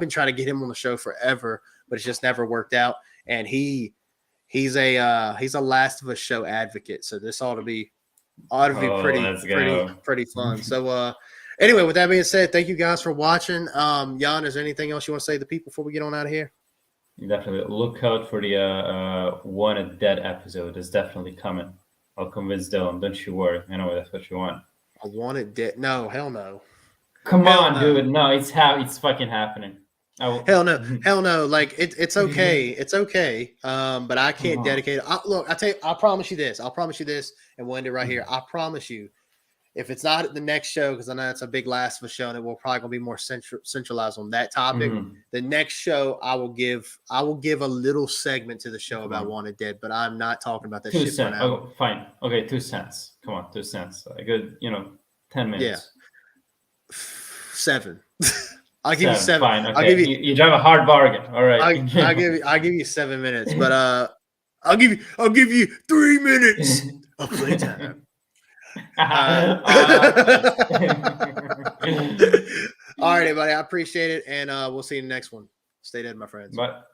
been trying to get him on the show forever, but it's just never worked out. And he's a Last of Us show advocate, so this ought to be pretty fun. So anyway, with that being said, thank you guys for watching. Jan, is there anything else you want to say to the people before we get on out of here? Definitely look out for the Wanted Dead episode. It's definitely coming. I'll convince Dylan. Don't you worry. I know that's what you want. I Wanted Dead. No, hell no. Come Hell on, no. dude. No, it's fucking happening. Hell no. Like it's okay. It's okay. But I can't dedicate. I promise you this. And we'll end it right here. I promise you, if it's not the next show, because I know it's a big Last of Us show, and it will probably gonna be more centralized on that topic. The next show, I will give a little segment to the show about Wanted Dead, but I'm not talking about that 2 shit cents. right now. Oh, fine. Okay, 2 cents. Come on, 2 cents. A good, 10 minutes. Yeah. 7. I'll give you 7. Fine. Okay. I'll give you drive a hard bargain. All right. I'll give you 7 minutes, but I'll give you 3 minutes of playtime. All right, everybody. I appreciate it, and we'll see you in the next one. Stay dead, my friends. But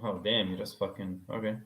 oh damn, you just fucking okay.